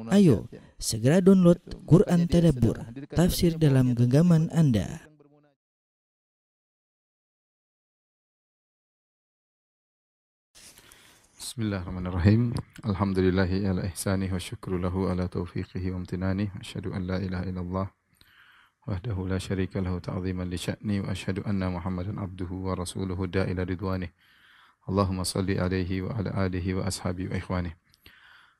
Ayo, segera download Quran Tadabbur, tafsir dalam genggaman Anda. Bismillahirrahmanirrahim. Alhamdulillahi ala ihsanih wa syukru lahu ala taufiqihi wa amtinanih. Asyhadu an la ilaha illallah wahdahu la syarika lahu ta'ziman li sya'ni wa asyhadu anna Muhammadan abduhu wa rasuluhu da'ila ridwanih. Allahumma salli alaihi wa ala alihi wa ashabihi wa ikhwanih.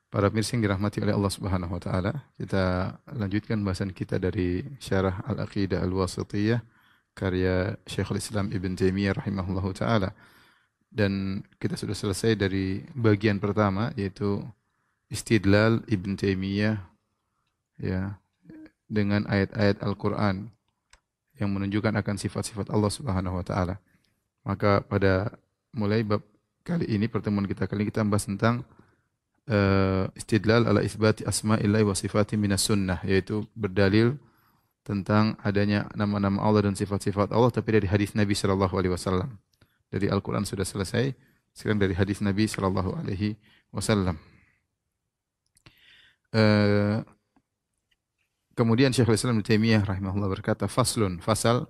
Para pemirsa yang dirahmati oleh Allah Subhanahu wa taala, kita lanjutkan bahasan kita dari Syarah Al-Aqidah Al-Wasithiyah karya Syekhul Islam Ibn Taimiyah rahimahullahu taala. Dan kita sudah selesai dari bagian pertama, yaitu istidlal Ibn Taimiyah ya dengan ayat-ayat Al-Qur'an yang menunjukkan akan sifat-sifat Allah Subhanahu wa taala. Maka pada mulai bab kali ini, pertemuan kita kali ini, kita membahas tentang istidlal ala isbati asma'illahi wa sifati minas sunnah, yaitu berdalil tentang adanya nama-nama Allah dan sifat-sifat Allah tapi dari hadis Nabi sallallahu alaihi wasallam. Dari Al-Qur'an sudah selesai, sekarang dari hadis Nabi sallallahu alaihi wasallam. Kemudian Syekhul Islam Ibnu Taimiyah rahimahullah berkata, faslun, fasal,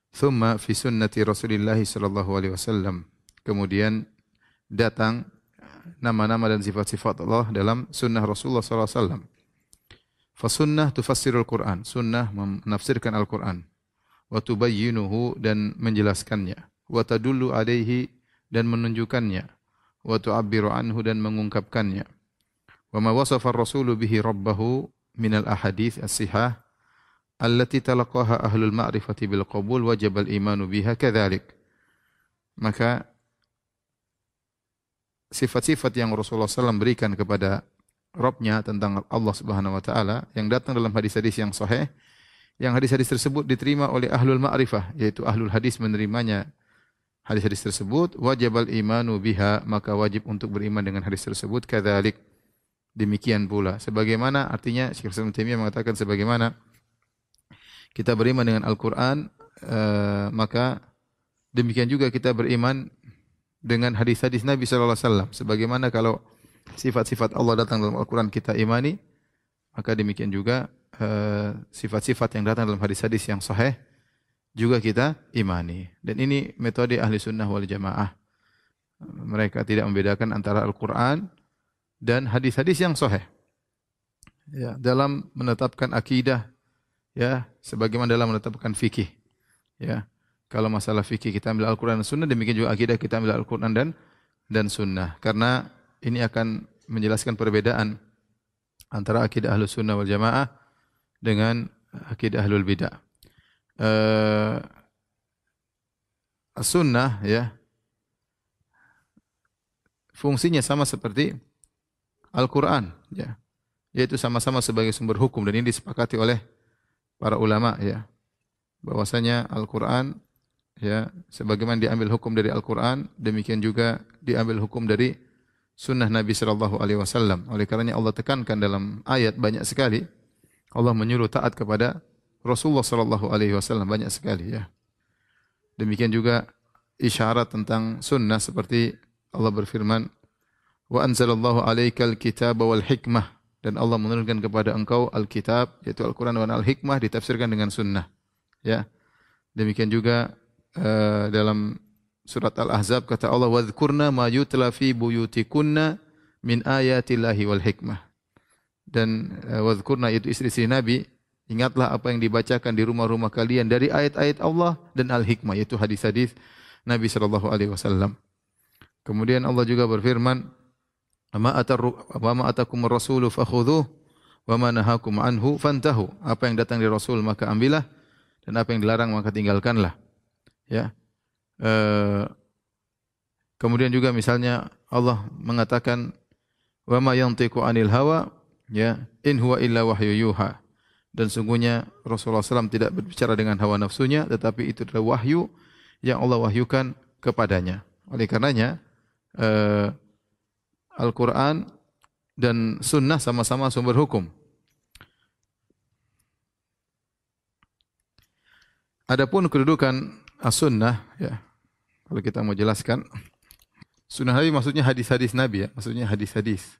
thumma fi sunnati Rasulillah sallallahu alaihi wasallam. Kemudian datang nama-nama dan sifat-sifat Allah dalam sunnah Rasulullah sallallahu alaihi wasallam. Fasunnah tufassirul Qur'an, sunnah menafsirkan Al-Qur'an, wa tubayyinuhu dan menjelaskannya, wa tadullu alaihi dan menunjukkannya, wa tu'abbiru anhu dan mengungkapkannya. Wa ma wasafa ar-rasulu bihi rabbahu minal ahadits as-sihah allati talaqaha ahlul ma'rifati bil qabul wajib al-imanu biha kadzalik. Maka sifat-sifat yang Rasulullah SAW berikan kepada Rabb-Nya tentang Allah Subhanahu wa taala yang datang dalam hadis-hadis yang sahih, yang hadis-hadis tersebut diterima oleh ahlul ma'rifah, yaitu ahlul hadis menerimanya hadis-hadis tersebut, wajibal imanu biha, maka wajib untuk beriman dengan hadis tersebut, kadzalik, demikian pula. Sebagaimana artinya Syekh Ibnu Taimiyah mengatakan, sebagaimana kita beriman dengan Al-Qur'an, maka demikian juga kita beriman dengan hadis-hadis Nabi sallallahu alaihi wasallam. Sebagaimana kalau sifat-sifat Allah datang dalam Al-Qur'an kita imani, maka demikian juga sifat-sifat yang datang dalam hadis-hadis yang sahih juga kita imani. Dan ini metode ahli sunnah wal jamaah. Mereka tidak membedakan antara Al-Qur'an dan hadis-hadis yang sahih. Ya, dalam menetapkan akidah, ya, sebagaimana dalam menetapkan fikih. Ya. Kalau masalah fikih kita ambil Al-Quran dan Sunnah, demikian juga akidah kita ambil Al-Quran dan Sunnah. Karena ini akan menjelaskan perbedaan antara akidah Ahlus Sunnah wal Jamaah dengan akidah Ahlul Bidah. As-Sunnah, ya, fungsinya sama seperti Al-Quran, ya, yaitu sama-sama sebagai sumber hukum, dan ini disepakati oleh para ulama, ya, bahwasanya Al-Quran, ya, sebagaimana diambil hukum dari Al-Quran, demikian juga diambil hukum dari sunnah Nabi sallallahu alaihi wasallam. Oleh karenanya Allah tekankan dalam ayat banyak sekali, Allah menyuruh taat kepada Rasulullah sallallahu alaihi wasallam banyak sekali, ya. Demikian juga isyarat tentang sunnah seperti Allah berfirman, wa anzalallahu alaikal kitaba wal hikmah, dan Allah menurunkan kepada engkau Al-Kitab, yaitu Al-Quran, dan Al-Hikmah ditafsirkan dengan sunnah, ya. Demikian juga dalam surat Al-Ahzab kata Allah, wadhkurna ma yutla fi buyutikunna min ayatillahi wal hikmah. Dan wadhkurna itu istri-istri Nabi, ingatlah apa yang dibacakan di rumah-rumah kalian dari ayat-ayat Allah dan al-hikmah, yaitu hadis-hadis Nabi sallallahu alaihi wasallam. Kemudian Allah juga berfirman, wa ma atakumur rasulu fakhudhuhu wa ma nahakum anhu fantahu. Apa yang datang dari Rasul maka ambillah, dan apa yang dilarang maka tinggalkanlah. Ya. Kemudian juga misalnya Allah mengatakan, wa ma yantiqu anil hawa, ya, in huwa illa wahyu yuha. Dan sungguhnya Rasulullah SAW tidak berbicara dengan hawa nafsunya, tetapi itu adalah wahyu yang Allah wahyukan kepadanya. Oleh karenanya Al-Quran dan Sunnah sama-sama sumber hukum. Adapun kedudukan As-Sunnah, ya, kalau kita mau jelaskan, Sunnah Nabi maksudnya hadis-hadis Nabi, ya, maksudnya hadis-hadis.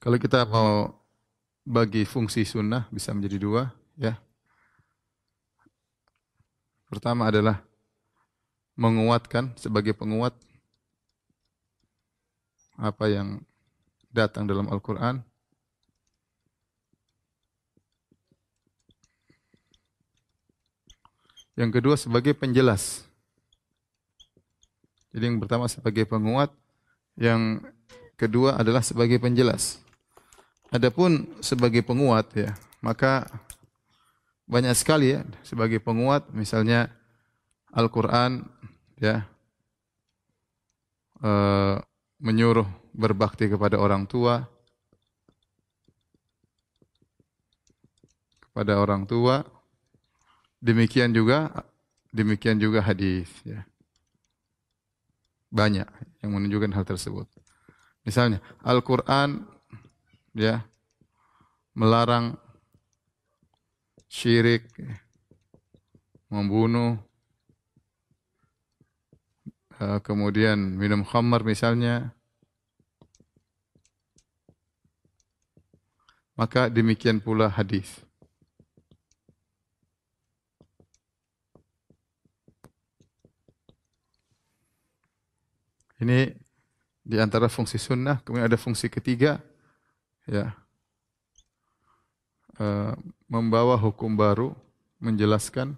Kalau kita mau bagi fungsi sunnah bisa menjadi dua, ya. Pertama adalah menguatkan sebagai penguat apa yang datang dalam Al-Quran. Yang kedua sebagai penjelas. Jadi yang pertama sebagai penguat, yang kedua adalah sebagai penjelas. Adapun sebagai penguat ya, maka banyak sekali ya sebagai penguat, misalnya Al-Quran ya menyuruh berbakti kepada orang tua, demikian juga hadis ya. Banyak yang menunjukkan hal tersebut. Misalnya Al-Quran ya melarang syirik, membunuh, kemudian minum khamar misalnya. Maka demikian pula hadis. Ini di antara fungsi sunnah. Kemudian ada fungsi ketiga, ya, membawa hukum baru, menjelaskan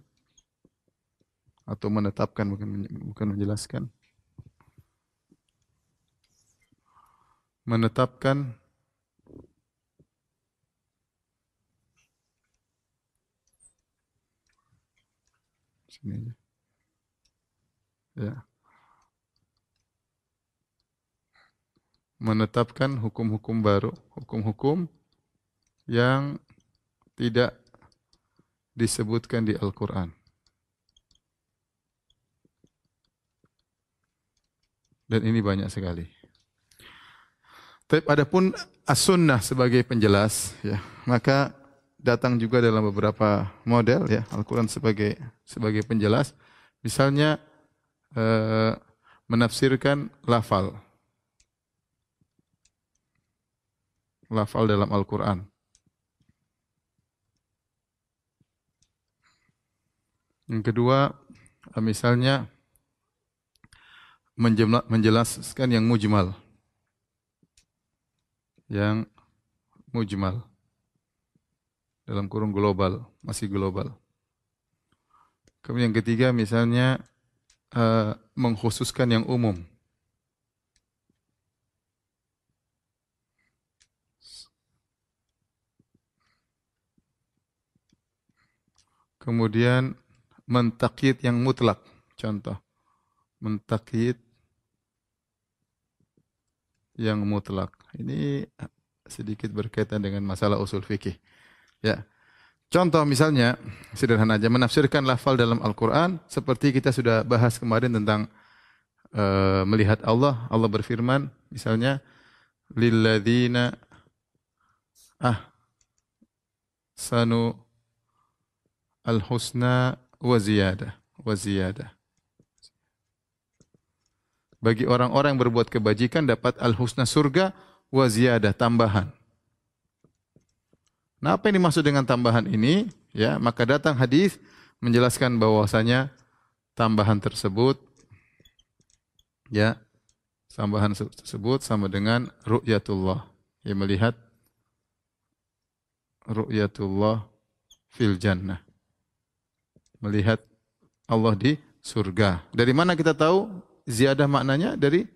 atau menetapkan, bukan menjelaskan, menetapkan sini aja. Ya. Menetapkan hukum-hukum baru, hukum-hukum yang tidak disebutkan di Al-Quran. Dan ini banyak sekali. Tapi adapun as-sunnah sebagai penjelas, ya, maka datang juga dalam beberapa model, ya, Al-Quran sebagai penjelas. Misalnya menafsirkan lafal dalam Al-Quran. Yang kedua, misalnya menjelaskan yang mujmal. Yang mujmal. Dalam kurung global, masih global. Kemudian yang ketiga, misalnya mengkhususkan yang umum. Kemudian mentakyid yang mutlak. Contoh, mentakyid yang mutlak. Ini sedikit berkaitan dengan masalah usul fikih. Ya. Contoh misalnya, sederhana aja, menafsirkan lafal dalam Al-Quran, seperti kita sudah bahas kemarin tentang melihat Allah. Allah berfirman, misalnya, lilladzina ahsanu al-husna wa ziyadah. Bagi orang-orang yang berbuat kebajikan dapat al-husna surga wa ziyadah, tambahan. Nah, apa yang dimaksud dengan tambahan ini? Ya, maka datang hadis menjelaskan bahwasanya tambahan tersebut, ya, tambahan tersebut sama dengan ru'yatullah, ya, melihat ru'yatullah fil jannah. Melihat Allah di surga. Dari mana kita tahu ziyadah maknanya? Dari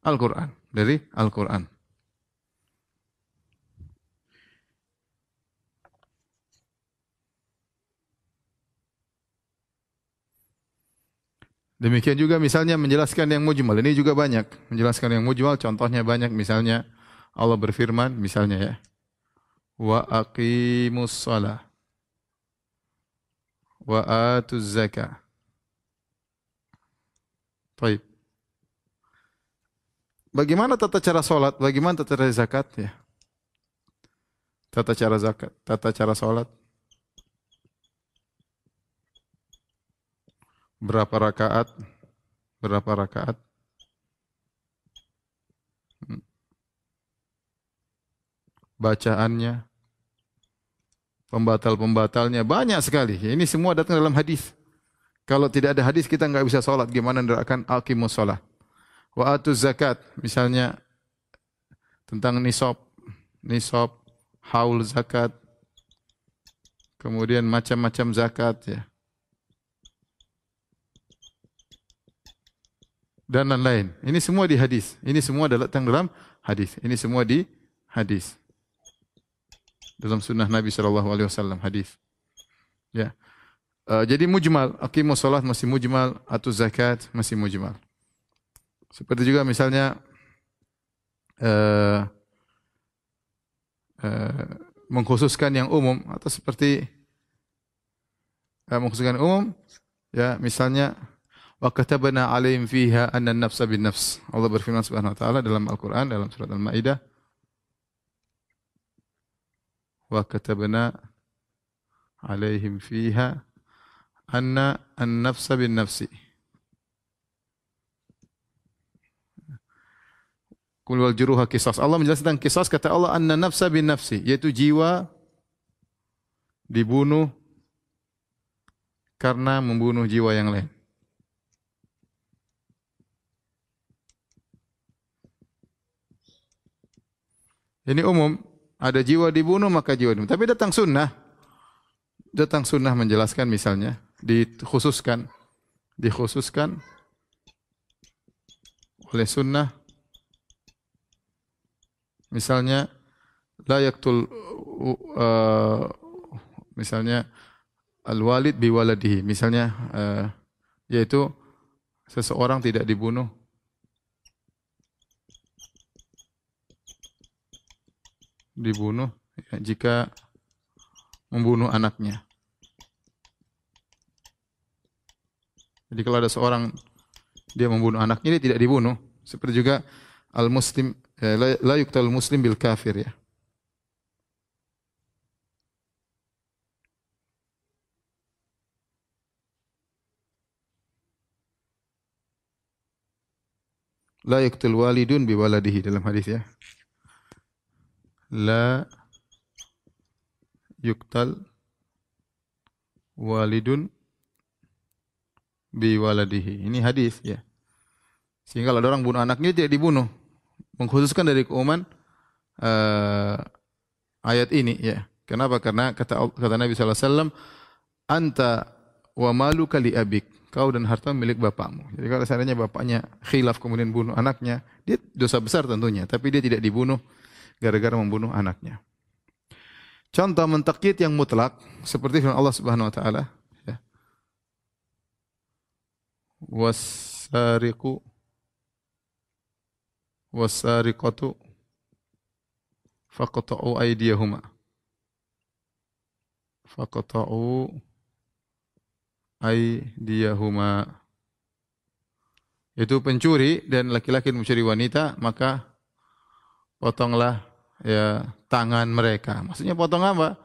Al-Quran. Dari Al-Quran. Demikian juga misalnya menjelaskan yang mujmal. Ini juga banyak. Menjelaskan yang mujmal, contohnya banyak. Misalnya Allah berfirman, misalnya ya, wa aqimus shalah wa atuz zakah. Baik. Bagaimana tata cara salat? Bagaimana tata cara zakat? Ya. Tata cara zakat, tata cara salat. Berapa rakaat? Berapa rakaat? bacaannya, pembatal-pembatalnya banyak sekali. Ini semua datang dalam hadis. Kalau tidak ada hadis kita enggak bisa salat. Gimana nerapkan aqimus shalah? Wa atuz zakat, misalnya tentang nisab, haul zakat, kemudian macam-macam zakat ya. Dan lain-lain. Ini semua di hadis. Ini semua datang dalam hadis. Ini semua di hadis. Dalam sunnah Nabi SAW hadis. Ya. Jadi mujmal, aqimus shalah masih mujmal, atuz zakat masih mujmal. Seperti juga misalnya mengkhususkan yang umum atau seperti mengkhususkan umum ya, misalnya wa katabna 'alaihim fiha anna an-nafsa bin-nafs. Allah berfirman Subhanahu wa taala dalam Al-Qur'an dalam surat Al-Maidah, wa katabna 'alaihim fiha anna an-nafsa bin-nafsi. Kul wal juruha qisas. Allah menjelaskan tentang qisas, kata Allah anna nafsa bin-nafsi, yaitu jiwa dibunuh karena membunuh jiwa yang lain. Ini umum, ada jiwa dibunuh maka jiwa dibunuh. Tapi datang sunnah menjelaskan misalnya, dikhususkan oleh sunnah, misalnya la yaqtul misalnya al-walid bi waladihi, misalnya yaitu seseorang tidak dibunuh ya, jika membunuh anaknya. Jadi kalau ada seorang dia membunuh anaknya, dia tidak dibunuh. Seperti juga al-muslim la yuqtal muslim bil kafir ya. La yuqtal walidun bi waladihi dalam hadis ya. La yuqtal walidun bi waladihi. Ini hadis ya. Sehingga kalau ada orang bunuh anaknya tidak dibunuh. Mengkhususkan dari keumuman ayat ini ya. Kenapa? Karena kata Nabi sallallahu alaihi wasallam, anta wa maluka li abik. Kau dan harta milik bapakmu. Jadi kalau seandainya bapaknya khilaf kemudian bunuh anaknya, dia dosa besar tentunya, tapi dia tidak dibunuh gara-gara membunuh anaknya. Contoh mentakyid yang mutlak seperti firman Allah Subhanahu wa taala ya. Was-sariqu was-sariqatu faqta'u aydiyahuma. Faqta'u aydiyahuma. Itu pencuri dan laki-laki mencuri wanita, maka potonglah ya tangan mereka. Maksudnya potong apa?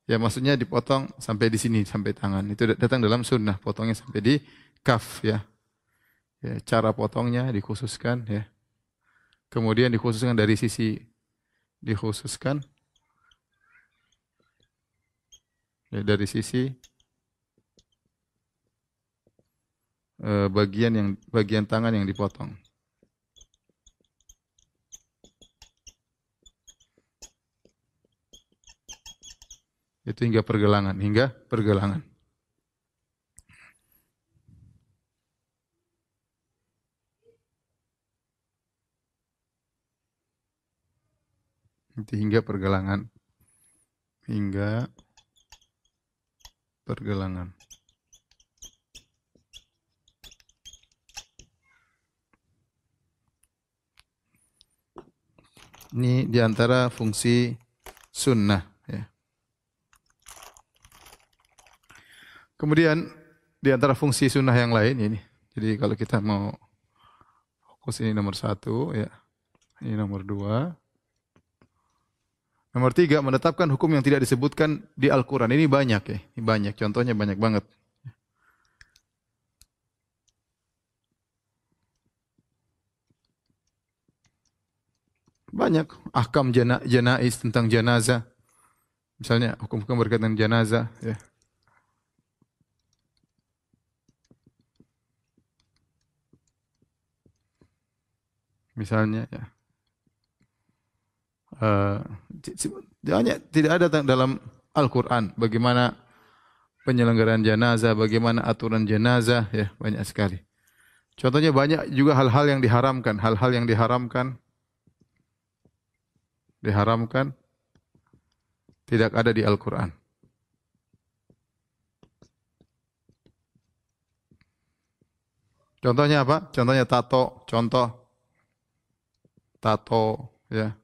Ya maksudnya dipotong sampai di sini, sampai tangan. Itu datang dalam sunnah, potongnya sampai di kaf ya. Ya, cara potongnya dikhususkan ya. Kemudian dikhususkan dari sisi ya, dari sisi bagian tangan yang dipotong. Itu hingga pergelangan. Itu hingga pergelangan. Ini diantara fungsi sunnah ya. Kemudian diantara fungsi sunnah yang lain ini. Jadi kalau kita mau fokus, ini nomor 1 ya. Ini nomor 2. Nomor 3, menetapkan hukum yang tidak disebutkan di Al-Quran. Ini banyak ya. Ini banyak. Contohnya banyak banget. Banyak ahkam janaiz tentang jenazah. Misalnya hukum-hukum berkaitan dengan jenazah, ya. Misalnya, ya. Eh, Banyak tidak ada dalam Al-Quran bagaimana penyelenggaraan jenazah, bagaimana aturan jenazah, ya banyak sekali. Contohnya banyak juga hal-hal yang diharamkan, hal-hal yang diharamkan tidak ada di Al-Quran. Contohnya apa? Contohnya tato, ya,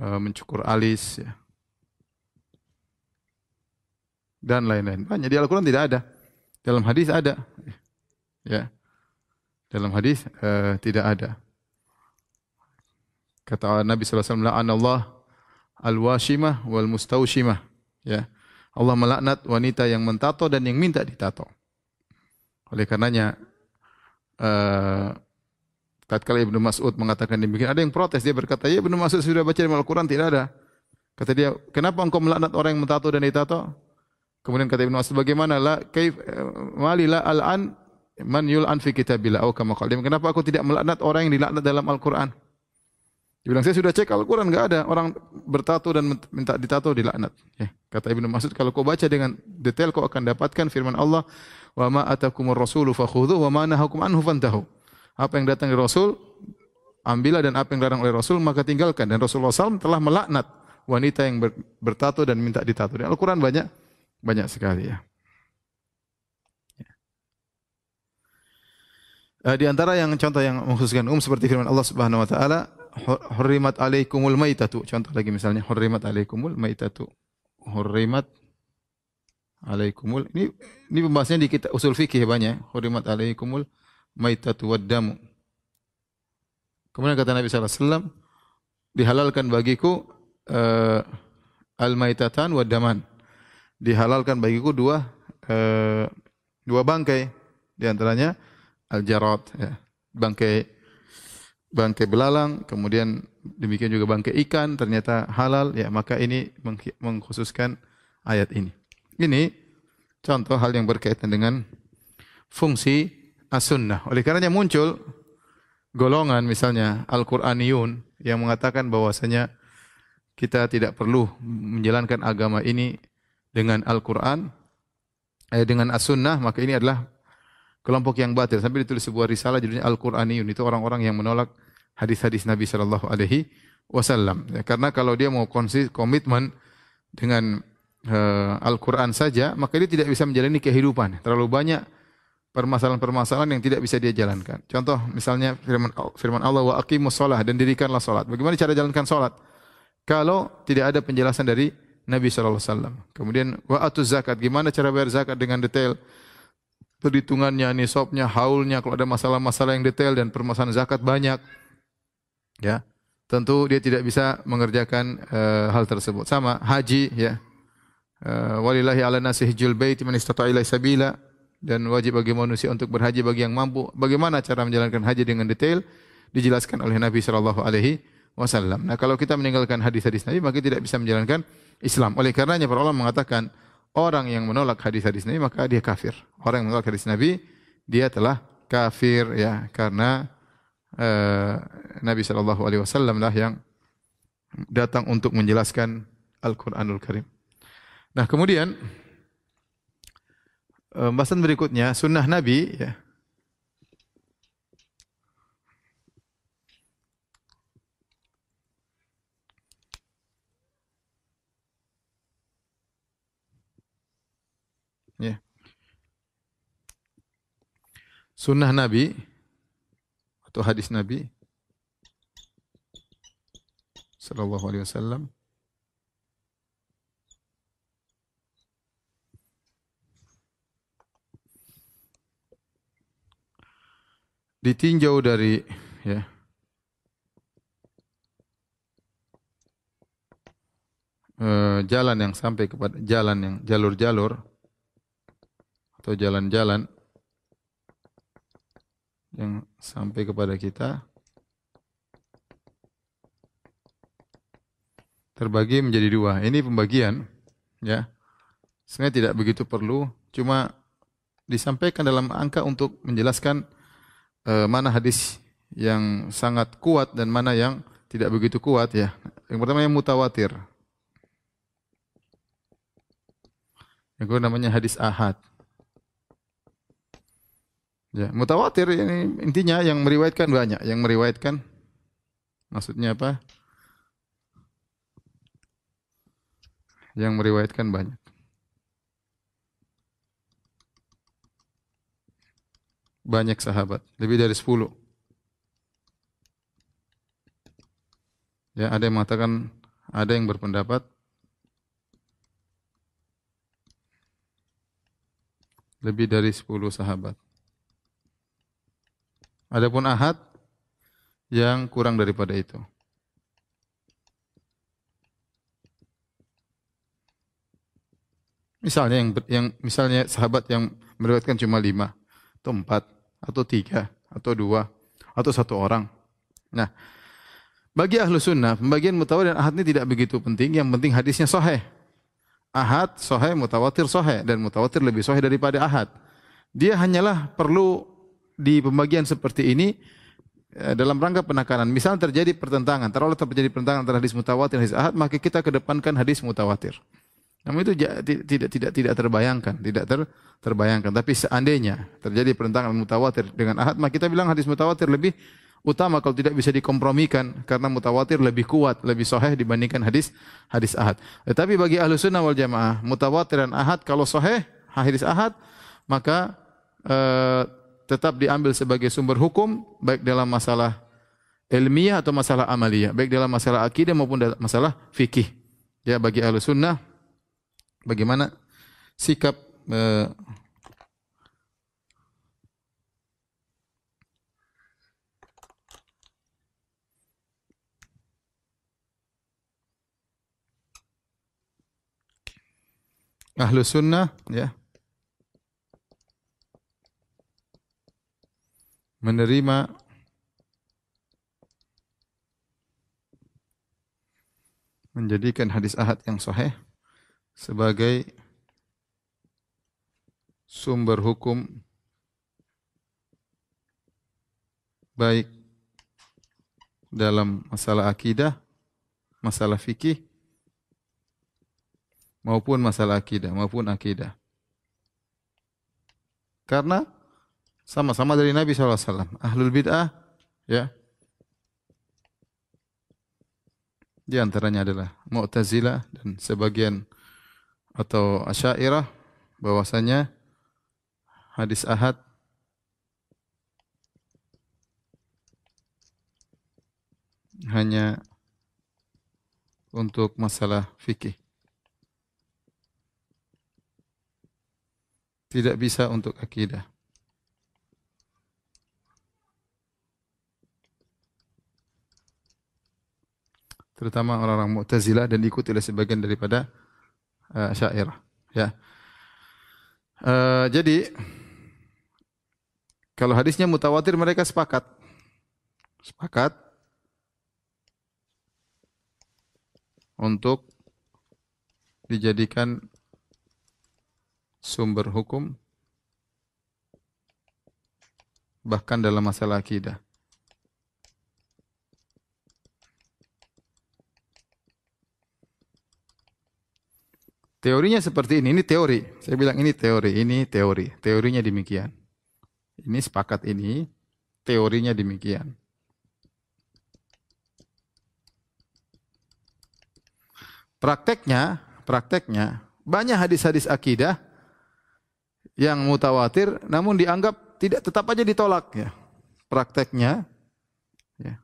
mencukur alis, ya, dan lain-lain. Banyak di Al-Quran tidak ada. Dalam hadis ada, ya. Dalam hadis tidak ada. Kata Nabi sallallahu alaihi wasallam, "La'anallah al-washimah wal mustaushimah." Ya. Allah melaknat wanita yang mentato dan yang minta ditato. Oleh karenanya tatkala Ibnu Mas'ud mengatakan demikian, ada yang protes, dia berkata, "Ya Ibnu Mas'ud sudah baca dalam Al-Quran tidak ada." Kata dia, "Kenapa engkau melaknat orang yang mentato dan ditato?" Kemudian kata Ibnu Mas'ud, "Bagaimana la kaif malila al-an man yul'an fi kitabillah atau kama qala." Kenapa aku tidak melaknat orang yang dilaknat dalam Al-Quran? Dia bilang, saya sudah cek Al-Quran, enggak ada orang bertato dan minta ditato dilaknat. Ya. Kata Ibnu Mas'ud, kalau kau baca dengan detail, kau akan dapatkan firman Allah, "Wa ma atakumur rasulu fakhudhu wa ma nahakum anhu fantahu." Apa yang datang dari Rasul, ambillah, dan apa yang dilarang oleh Rasul, maka tinggalkan. Dan Rasulullah SAW telah melaknat wanita yang bertato dan minta ditato. Di Al-Quran banyak sekali, ya. Di antara yang contoh yang mengkhususkan seperti firman Allah Subhanahu wa taala, "Hurrimat alaikumul maitatu." Contoh lagi misalnya, "Hurrimat alaikumul maitatu." Hurrimat alaikumul. Ini pembahasannya di kitab usul fikih banyak. Hurrimat alaikumul maitatu waddamu. Kemudian kata Nabi sallallahu alaihi wasallam, dihalalkan bagiku al-maitatan waddaman. Dihalalkan bagiku dua bangkai, di antaranya al-jarad, ya. Bangkai belalang, kemudian demikian juga bangkai ikan, ternyata halal, ya, maka ini mengkhususkan ayat ini. Ini contoh hal yang berkaitan dengan fungsi as-sunnah. Oleh karenanya muncul golongan misalnya Al-Qur'aniyun yang mengatakan bahwasanya kita tidak perlu menjalankan agama ini dengan Al-Qur'an, dengan as-sunnah, maka ini adalah kelompok yang batil. Sampai ditulis sebuah risalah judulnya Al-Qur'aniyun. Itu orang-orang yang menolak hadis-hadis Nabi sallallahu alaihi wasallam. Ya, karena kalau dia mau komitmen dengan Al-Qur'an saja, maka dia tidak bisa menjalani kehidupan. Terlalu banyak permasalahan-permasalahan yang tidak bisa dia jalankan. Contoh misalnya firman Allah, "Wa aqimus shalah," dan dirikanlah salat. Bagaimana cara jalankan salat? Kalau tidak ada penjelasan dari Nabi sallallahu alaihi wasallam. Kemudian wa atuz zakat, gimana cara bayar zakat dengan detail? Perhitungannya, nisabnya, haulnya, kalau ada masalah-masalah yang detail dan permasalahan zakat banyak, ya, tentu dia tidak bisa mengerjakan hal tersebut. Sama haji, ya, walillahi ala nasi hijjul baiti man istata'a ilaihi sabila, dan wajib bagi manusia untuk berhaji bagi yang mampu. Bagaimana cara menjalankan haji dengan detail dijelaskan oleh Nabi sallallahu alaihi wasallam. Nah, kalau kita meninggalkan hadis-hadis Nabi, maka tidak bisa menjalankan Islam. Oleh karenanya para ulama mengatakan, orang yang menolak hadis-hadis Nabi maka dia kafir. Orang yang menolak hadis Nabi dia telah kafir, ya, karena Nabi sallallahu alaihi wasallam lah yang datang untuk menjelaskan Al-Qur'anul Karim. Nah, kemudian pembahasan berikutnya sunnah Nabi, ya. Ya. Sunnah Nabi atau hadis Nabi sallallahu alaihi wasallam ditinjau dari, ya, jalan yang sampai kepada jalan yang jalur-jalur atau jalan-jalan yang sampai kepada kita terbagi menjadi dua. Ini pembagian, ya. Sebenarnya tidak begitu perlu, cuma disampaikan dalam angka untuk menjelaskan mana hadis yang sangat kuat dan mana yang tidak begitu kuat, ya. Yang pertama yang mutawatir. Yang kedua namanya hadis ahad. Ya, mutawatir ini intinya yang meriwayatkan banyak, yang meriwayatkan maksudnya apa? Yang meriwayatkan banyak. Banyak sahabat, lebih dari 10. Ya, ada yang mengatakan, ada yang berpendapat lebih dari 10 sahabat. Adapun ahad yang kurang daripada itu. Misalnya misalnya sahabat yang meriwayatkan cuma 5 atau 4 atau 3 atau 2 atau 1 orang. Nah, bagi ahlu sunnah, pembagian mutawatir dan ahad ini tidak begitu penting. Yang penting hadisnya sahih. Ahad sahih, mutawatir sahih, dan mutawatir lebih sahih daripada ahad. Dia hanyalah perlu di pembagian seperti ini dalam rangka penekanan. Misal terjadi pertentangan, taruhlah terjadi pertentangan antara hadis mutawatir dan hadis ahad, maka kita kedepankan hadis mutawatir. Namun itu tidak terbayangkan, terbayangkan. Tapi seandainya terjadi pertentangan mutawatir dengan ahad, maka kita bilang hadis mutawatir lebih utama kalau tidak bisa dikompromikan karena mutawatir lebih kuat, lebih sahih dibandingkan hadis ahad. Tetapi bagi ahlu sunnah wal jamaah, mutawatir dan ahad kalau sahih, hadis ahad, maka tetap diambil sebagai sumber hukum baik dalam masalah ilmiah atau masalah amaliyah, baik dalam masalah akidah maupun dalam masalah fikih. Ya, bagi ahlu sunnah bagaimana sikap ahlu sunnah, ya, menerima menjadikan hadis ahad yang sahih sebagai sumber hukum baik dalam masalah akidah, masalah fikih maupun masalah akidah maupun akidah. Karena sama-sama dari Nabi SAW. Ahlul bid'ah, ya, di antaranya adalah Mu'tazilah dan sebagian atau Asy'ariyah, bahwasanya hadis ahad hanya untuk masalah fikih. Tidak bisa untuk akidah. Terutama orang-orang Mu'tazilah dan diikuti oleh sebagian daripada Asy'ariyah, ya. Jadi kalau hadisnya mutawatir mereka sepakat untuk dijadikan sumber hukum bahkan dalam masalah akidah. Teorinya seperti ini teori. Saya bilang ini teori. Teorinya demikian. Ini sepakat ini, teorinya demikian. Prakteknya banyak hadis-hadis akidah yang mutawatir namun dianggap tidak, tetap aja ditolak, ya. Prakteknya, ya.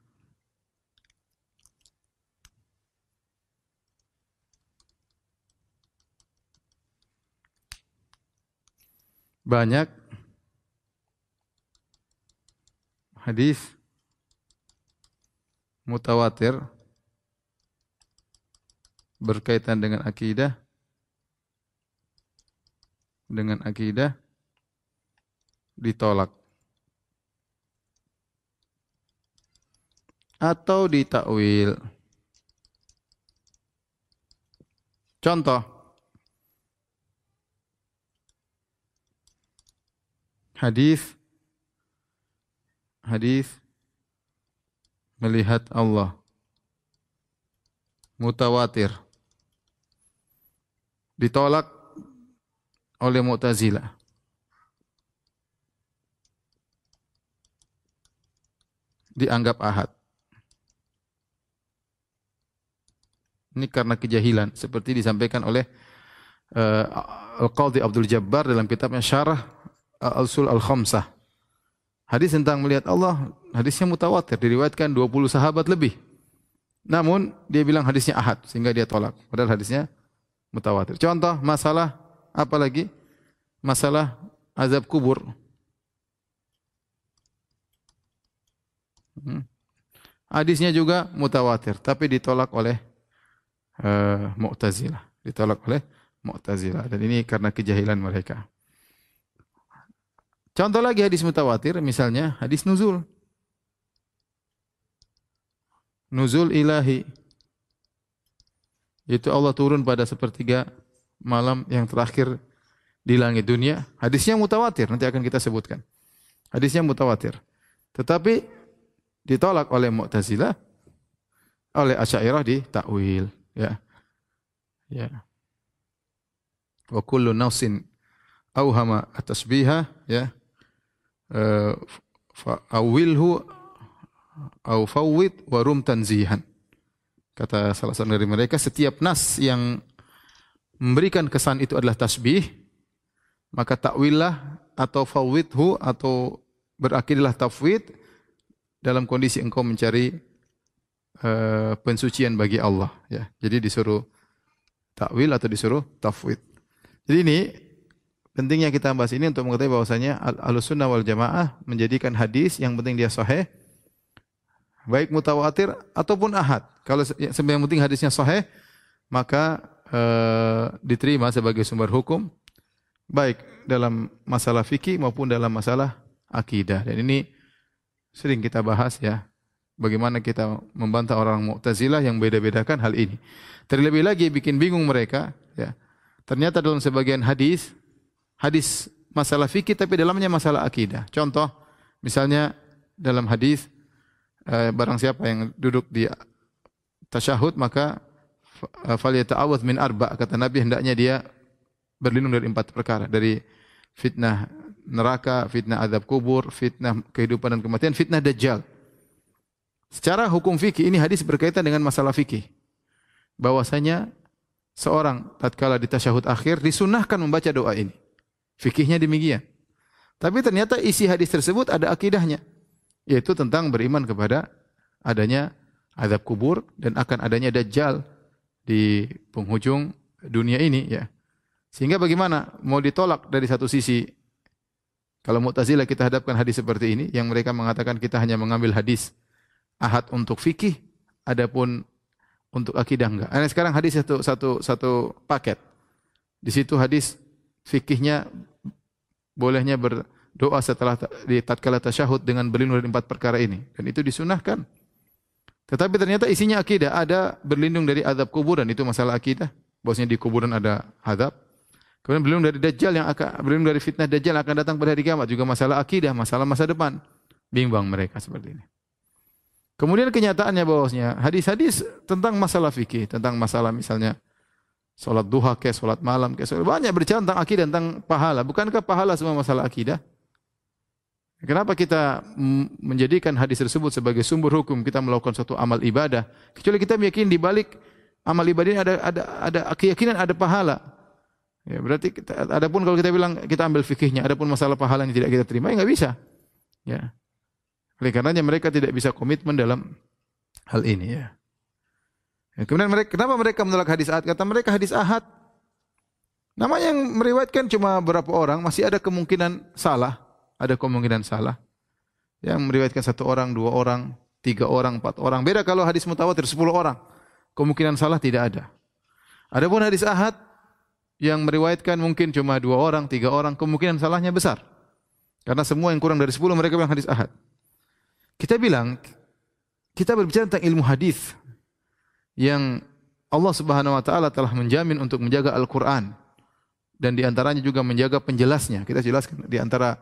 Banyak hadis mutawatir berkaitan dengan akidah ditolak atau ditakwil. Contoh, hadis melihat Allah mutawatir ditolak oleh Mu'tazilah. Dianggap ahad. Ini karena kejahilan seperti disampaikan oleh Al-Qadhi Abdul Jabbar dalam kitabnya Syarah Al-Usul Al-Khamsah. Hadis tentang melihat Allah, hadisnya mutawatir, diriwayatkan 20 sahabat lebih. Namun dia bilang hadisnya ahad sehingga dia tolak. Padahal hadisnya mutawatir. Contoh masalah apa lagi? Masalah azab kubur. Hadisnya juga mutawatir, tapi ditolak oleh Mu'tazilah. Ditolak oleh Mu'tazilah. Dan ini karena kejahilan mereka. Contoh lagi hadis mutawatir, misalnya hadis nuzul. Nuzul ilahi. Yaitu Allah turun pada sepertiga malam yang terakhir di langit dunia. Hadisnya mutawatir, nanti akan kita sebutkan. Hadisnya mutawatir. Tetapi ditolak oleh Mu'tazilah, oleh Asy'ariyah di takwil, ya. Ya. Wa kullu nafsin awhama at-tasbiha, ya. Fa awilhu aw fawwid wa rum tanzihan. Kata salah satu dari mereka, setiap nas yang memberikan kesan itu adalah tasbih, maka takwillah atau fawwidhu atau berakidahlah tafwid dalam kondisi engkau mencari pensucian bagi Allah, ya. Jadi disuruh takwil atau disuruh tafwid. Jadi ini pentingnya kita bahas ini untuk mengetahui bahwasanya Ahlussunnah wal Jamaah menjadikan hadis yang penting dia sahih, baik mutawatir ataupun ahad. Kalau yang penting hadisnya sahih, maka diterima sebagai sumber hukum baik dalam masalah fikih maupun dalam masalah akidah. Dan ini sering kita bahas, ya. Bagaimana kita membantah orang Mu'tazilah yang beda-bedakan hal ini. Terlebih lagi bikin bingung mereka, ya. Ternyata dalam sebagian hadis masalah fikih tapi dalamnya masalah akidah. Contoh, misalnya dalam hadis barang siapa yang duduk di tasyahud maka falyata'awwadz min arba', kata Nabi, hendaknya dia berlindung dari 4 perkara, dari fitnah neraka, fitnah azab kubur, fitnah kehidupan dan kematian, fitnah dajjal. Secara hukum fikih ini hadis berkaitan dengan masalah fikih. Bahwasanya seorang tatkala di tasyahud akhir disunahkan membaca doa ini. Fikihnya demikian. Tapi ternyata isi hadis tersebut ada akidahnya, yaitu tentang beriman kepada adanya azab kubur dan akan adanya dajjal di penghujung dunia ini, ya. Sehingga bagaimana mau ditolak dari satu sisi? Kalau Mu'tazilah kita hadapkan hadis seperti ini, yang mereka mengatakan kita hanya mengambil hadis ahad untuk fikih, adapun untuk akidah enggak. Nah, sekarang hadis satu paket. Di situ hadis fikihnya bolehnya berdoa setelah di tatkala tasyahud dengan berlindung dari 4 perkara ini, dan itu disunahkan. Tetapi ternyata isinya akidah, ada berlindung dari azab kuburan, itu masalah akidah, bahwasanya di kuburan ada azab. Kemudian berlindung dari dajjal, yang akan berlindung dari fitnah dajjal yang akan datang pada hari kiamat, juga masalah akidah, masalah masa depan. Bimbang mereka seperti ini. Kemudian kenyataannya bahwasanya hadis-hadis tentang masalah fikih, tentang masalah misalnya salat duha ke salat malam ke, banyak berbicara tentang akidah, tentang pahala. Bukankah pahala semua masalah akidah? Kenapa kita menjadikan hadis tersebut sebagai sumber hukum kita melakukan suatu amal ibadah? Kecuali kita meyakini di balik amal ibadah ini ada keyakinan, ada pahala. Ya, berarti adapun kalau kita bilang kita ambil fikihnya, adapun masalah pahalanya tidak kita terima, ya enggak bisa. Ya. Oleh karenanya mereka tidak bisa komitmen dalam hal ini, ya. Ya, kemudian kenapa mereka menolak hadis ahad? Kata mereka hadis ahad, namanya yang meriwayatkan cuma berapa orang, masih ada kemungkinan salah. Ada kemungkinan salah. Yang meriwayatkan 1 orang, 2 orang, 3 orang, 4 orang. Beda kalau hadis mutawatir 10 orang. Kemungkinan salah tidak ada. Adapun hadis ahad yang meriwayatkan mungkin cuma 2 orang, 3 orang, kemungkinan salahnya besar. Karena semua yang kurang dari 10 mereka bilang hadis ahad. Kita bilang, kita berbicara tentang ilmu hadis yang Allah Subhanahu wa taala telah menjamin untuk menjaga Al-Qur'an dan di antaranya juga menjaga penjelasnya. Kita jelaskan di antara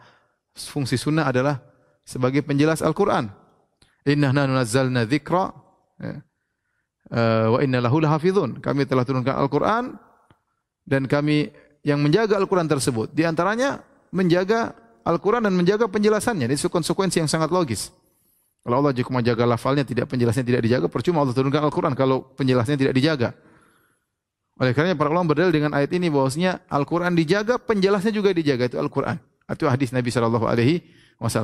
fungsi sunnah adalah sebagai penjelas Al-Qur'an. Inna nahnu nazzalna dzikra wa inna lahu lahafizun. Kami telah turunkan Al-Qur'an dan kami yang menjaga Al-Qur'an tersebut. Di antaranya menjaga Al-Quran dan menjaga penjelasannya. Ini konsekuensi yang sangat logis. Kalau Allah cuma jaga lafalnya, tidak penjelasannya tidak dijaga, percuma Allah turunkan Al-Quran kalau penjelasannya tidak dijaga. Oleh karenanya para ulama berdalil dengan ayat ini bahwasanya Al-Quran dijaga, penjelasannya juga dijaga, itu Al-Quran. Itu hadis Nabi SAW.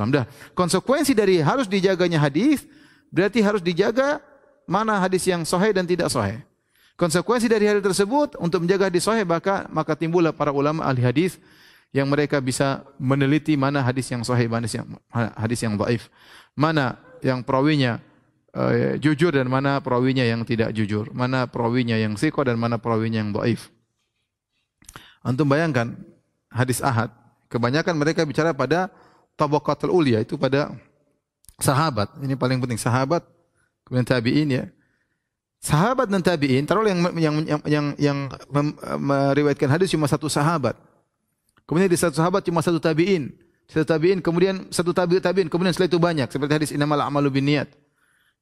Dah, konsekuensi dari harus dijaganya hadis, berarti harus dijaga mana hadis yang sahih dan tidak sahih. Konsekuensi dari hal tersebut untuk menjaga hadis sahih maka timbullah para ulama ahli hadis yang mereka bisa meneliti mana hadis yang sahih, mana hadis yang dhaif, mana yang perawinya jujur dan mana perawinya yang tidak jujur, mana perawinya yang thiqah dan mana perawinya yang dhaif. Antum bayangkan hadis ahad, kebanyakan mereka bicara pada tabaqatul ulia, itu pada sahabat. Ini paling penting, sahabat kemudian tabi'in ya. Sahabat dan tabi'in, taruhlah yang meriwayatkan hadis cuma satu sahabat. Kemudian di satu sahabat cuma satu tabi'in. Satu tabi'in, kemudian satu tabi'in, kemudian setelah itu banyak. Seperti hadis innamal a'malu binniyat.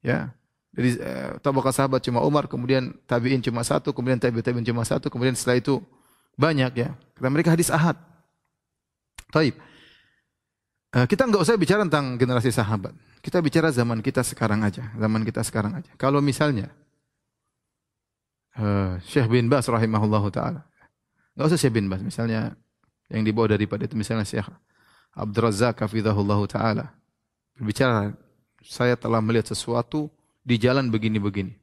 Ya. Jadi tabaqah sahabat cuma Umar, kemudian tabi'in cuma satu, kemudian tabi'in cuma satu, kemudian setelah itu banyak ya. Kata mereka hadis ahad. Taib. Kita enggak usah bicara tentang generasi sahabat. Kita bicara zaman kita sekarang aja. Zaman kita sekarang aja. Kalau misalnya Syekh bin Baz rahimahullahu ta'ala. Enggak usah Syekh bin Baz. Misalnya yang dibawa daripada itu misalnya Syekh Abdul Razak hafizahullahu taala berbicara, saya telah melihat sesuatu di jalan begini-begini.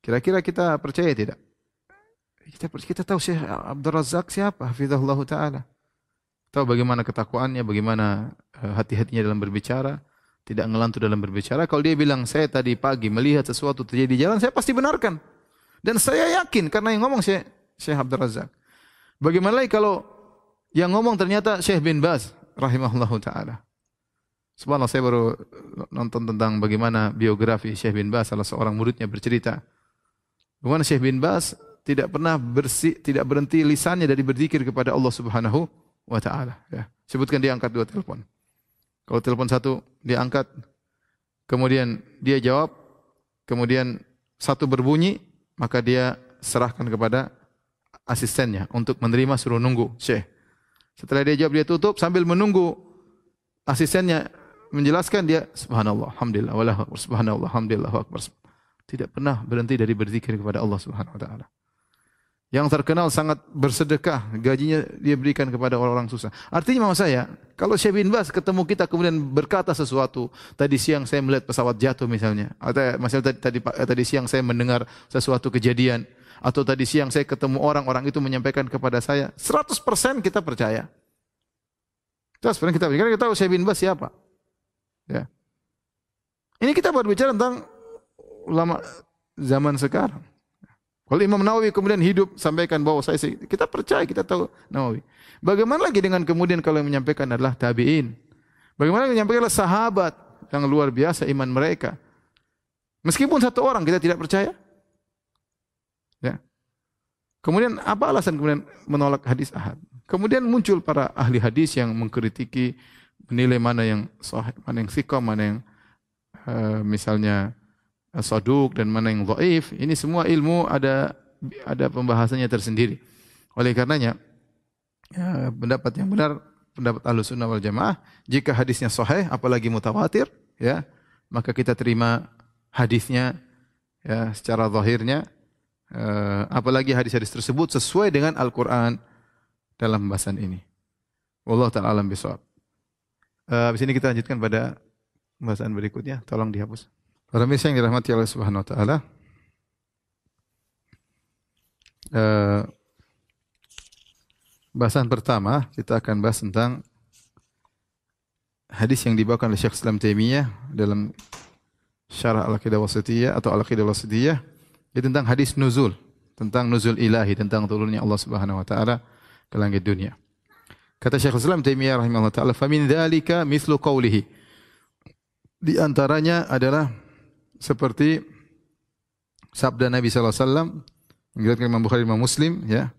Kira-kira kita percaya tidak? Kita tahu Syekh Abdul Razak siapa hafizahullahu taala. Tahu bagaimana ketakwaannya, bagaimana hati-hatinya dalam berbicara, tidak ngelantur dalam berbicara. Kalau dia bilang saya tadi pagi melihat sesuatu terjadi di jalan, saya pasti benarkan. Dan saya yakin karena yang ngomong Syekh Abdul Razak. Bagaimana lagi kalau yang ngomong ternyata Syekh bin Baz rahimahullahu ta'ala. Subhanallah, saya baru nonton tentang bagaimana biografi Syekh bin Baz, salah seorang muridnya bercerita. Bagaimana Syekh bin Baz tidak pernah tidak berhenti lisannya dari berzikir kepada Allah Subhanahu wa ta'ala. Ya. Sebutkan dia angkat 2 telepon. Kalau telepon satu dia angkat, kemudian dia jawab, kemudian satu berbunyi, maka dia serahkan kepada asistennya untuk menerima, suruh nunggu Syekh. Setelah dia jawab, dia tutup sambil menunggu asistennya menjelaskan, dia subhanallah, alhamdulillah, wallahu akbar, subhanallah, alhamdulillah, akbar. Tidak pernah berhenti dari berzikir kepada Allah Subhanahu wa taala. Yang terkenal sangat bersedekah, gajinya dia berikan kepada orang-orang susah. Artinya maksud saya, kalau Syekh bin Baz ketemu kita kemudian berkata sesuatu, tadi siang saya melihat pesawat jatuh misalnya, atau misalnya tadi siang saya mendengar sesuatu kejadian, atau tadi siang saya ketemu orang itu menyampaikan kepada saya, 100% kita percaya. 100% kita percaya. Karena kita tahu Syekh bin Baz siapa. Ya. Ini kita berbicara tentang ulama zaman sekarang. Kalau Imam Nawawi kemudian hidup sampaikan bahwa kita percaya, kita tahu Nawawi. Bagaimana lagi dengan kemudian kalau yang menyampaikan adalah tabi'in? Bagaimana yang menyampaikan adalah sahabat yang luar biasa iman mereka? Meskipun satu orang kita tidak percaya. Ya. Kemudian apa alasan kemudian menolak hadis ahad? Kemudian muncul para ahli hadis yang mengkritiki, menilai mana yang sahih, mana yang thiqah, mana yang misalnya saduq dan mana yang dhaif. Ini semua ilmu ada pembahasannya tersendiri. Oleh karenanya pendapat yang benar, pendapat Ahlussunnah wal Jamaah, jika hadisnya sahih apalagi mutawatir, ya, maka kita terima hadisnya ya secara zahirnya. Apalagi hadis-hadis tersebut sesuai dengan Al-Quran dalam pembahasan ini. Wallahu ta'ala alam bisawab. Habis ini kita lanjutkan pada pembahasan berikutnya. Tolong dihapus. Para mirsa yang dirahmati Allah Subhanahu wa taala. Bahasan pertama kita akan bahas tentang hadis yang dibawakan oleh Syekh Islam Taimiyah dalam Syarah Al-Aqidah Wasithiyah atau Al-Aqidah Wasithiyah. Itu tentang hadis nuzul, tentang nuzul ilahi, tentang turunnya Allah Subhanahu wa taala ke langit dunia. Kata Syekh Islam Taimiyah rahimahullah taala, "Fa min dzalika mithlu qawlihi." Di antaranya adalah seperti sabda Nabi sallallahu alaihi wasallam diriwayatkan Imam Bukhari dan Imam Muslim, ya.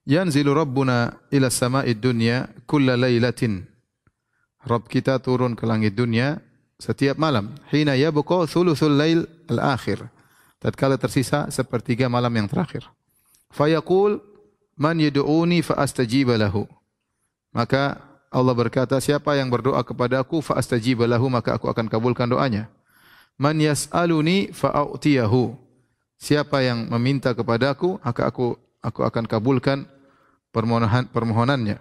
Yanzilu Rabbuna ila sama'id dunya kulla lailatin. Rabb kita turun ke langit dunia setiap malam. Hina yabqa thuluthul lail al-akhir. Tatkala tersisa sepertiga malam yang terakhir. Fayaqul man yad'uni fa astajiba lahu. Maka Allah berkata, siapa yang berdoa kepadaku fa astajiba lahu, maka aku akan kabulkan doanya. Man yas'aluni fa a'tiyahu. Siapa yang meminta kepadaku, maka aku akan kabulkan permohonannya.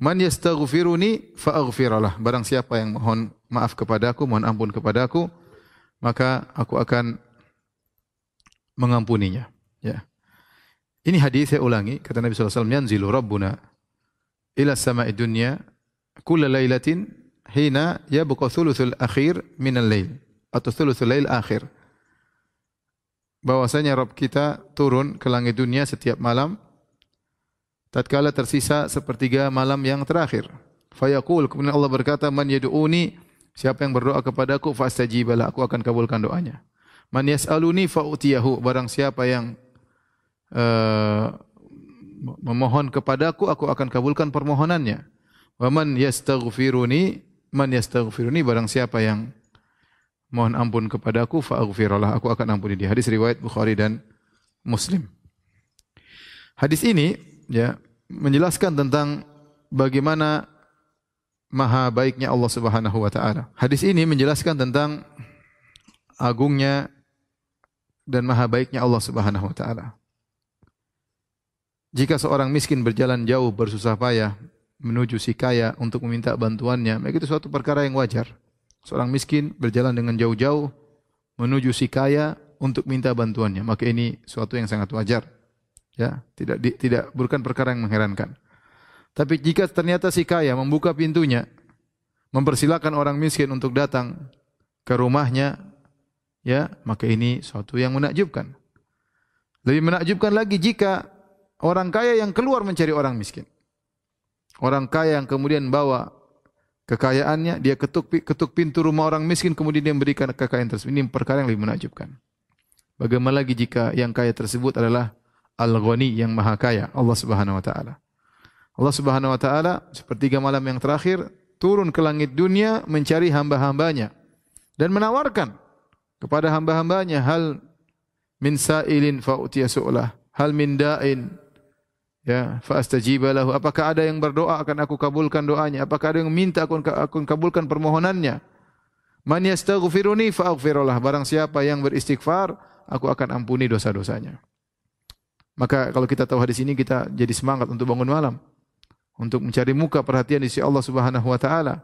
Man yastaghfiruni fa aghfiralah. Barang siapa yang mohon maaf kepadaku, mohon ampun kepadaku, maka aku akan mengampuninya. Ya. Ini hadis saya ulangi, kata Nabi sallallahu alaihi wasallam, yanzilu Rabbuna ila sama'id dunya kulla lailatin hina yabqa thuluthul akhir minal lail atau thuluthul lail akhir. Bahwasanya Rabb kita turun ke langit dunia setiap malam tatkala tersisa sepertiga malam yang terakhir. Fayaqul, kemudian Allah berkata, man yad'uni, siapa yang berdoa kepadaku fastajibalah, aku akan kabulkan doanya. Man yas'aluni fa'utiyahu, barang siapa yang memohon kepadaku, aku akan kabulkan permohonannya. Wa man yastaghfiruni, barang siapa yang mohon ampun kepadaku fa'aghfiralah, aku akan ampuni dia. Hadis riwayat Bukhari dan Muslim. Hadis ini ya menjelaskan tentang bagaimana maha baiknya Allah Subhanahu wa taala. Hadis ini menjelaskan tentang agungnya dan maha baiknya Allah Subhanahu wa taala. Jika seorang miskin berjalan jauh bersusah payah menuju si kaya untuk meminta bantuannya, maka itu suatu perkara yang wajar. Seorang miskin berjalan dengan jauh-jauh menuju si kaya untuk minta bantuannya, maka ini suatu yang sangat wajar. Ya, tidak bukan perkara yang mengherankan. Tapi jika ternyata si kaya membuka pintunya, mempersilakan orang miskin untuk datang ke rumahnya, ya, maka ini suatu yang menakjubkan. Lebih menakjubkan lagi jika orang kaya yang keluar mencari orang miskin. Orang kaya yang kemudian bawa kekayaannya, dia ketuk pintu rumah orang miskin, kemudian dia memberikan kekayaan tersebut. Ini perkara yang lebih menakjubkan. Bagaimana lagi jika yang kaya tersebut adalah Al-Ghani, yang maha kaya, Allah Subhanahu wa taala. Allah Subhanahu wa taala sepertiga malam yang terakhir turun ke langit dunia mencari hamba-hambanya dan menawarkan kepada hamba-hambanya, hal min sa'ilin fa'utiya su'lah, hal min da'in ya fa astajiba lahu. Apakah ada yang berdoa akan aku kabulkan doanya? Apakah ada yang minta aku kabulkan permohonannya? Man yastaghfiruni fa aghfirullah. Barang siapa yang beristighfar, aku akan ampuni dosa-dosanya. Maka kalau kita tahu hadis ini, kita jadi semangat untuk bangun malam, untuk mencari muka perhatian di sisi Allah Subhanahu wa taala.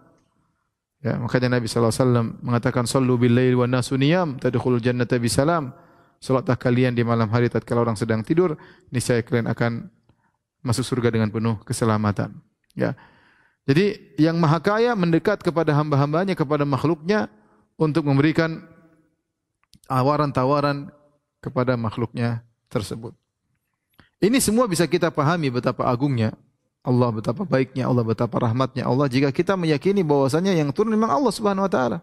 Ya, makanya Nabi sallallahu alaihi wasallam mengatakan, "Shallu bil lail wan nasu niyam tadkhulul jannata bisalam." Salatlah kalian di malam hari tatkala orang sedang tidur, niscaya kalian akan masuk surga dengan penuh keselamatan. Ya. Jadi yang maha kaya mendekat kepada hamba-hambanya, kepada makhluknya untuk memberikan tawaran-tawaran kepada makhluknya tersebut. Ini semua bisa kita pahami betapa agungnya Allah, betapa baiknya Allah, betapa rahmatnya Allah jika kita meyakini bahwasanya yang turun memang Allah Subhanahu wa taala.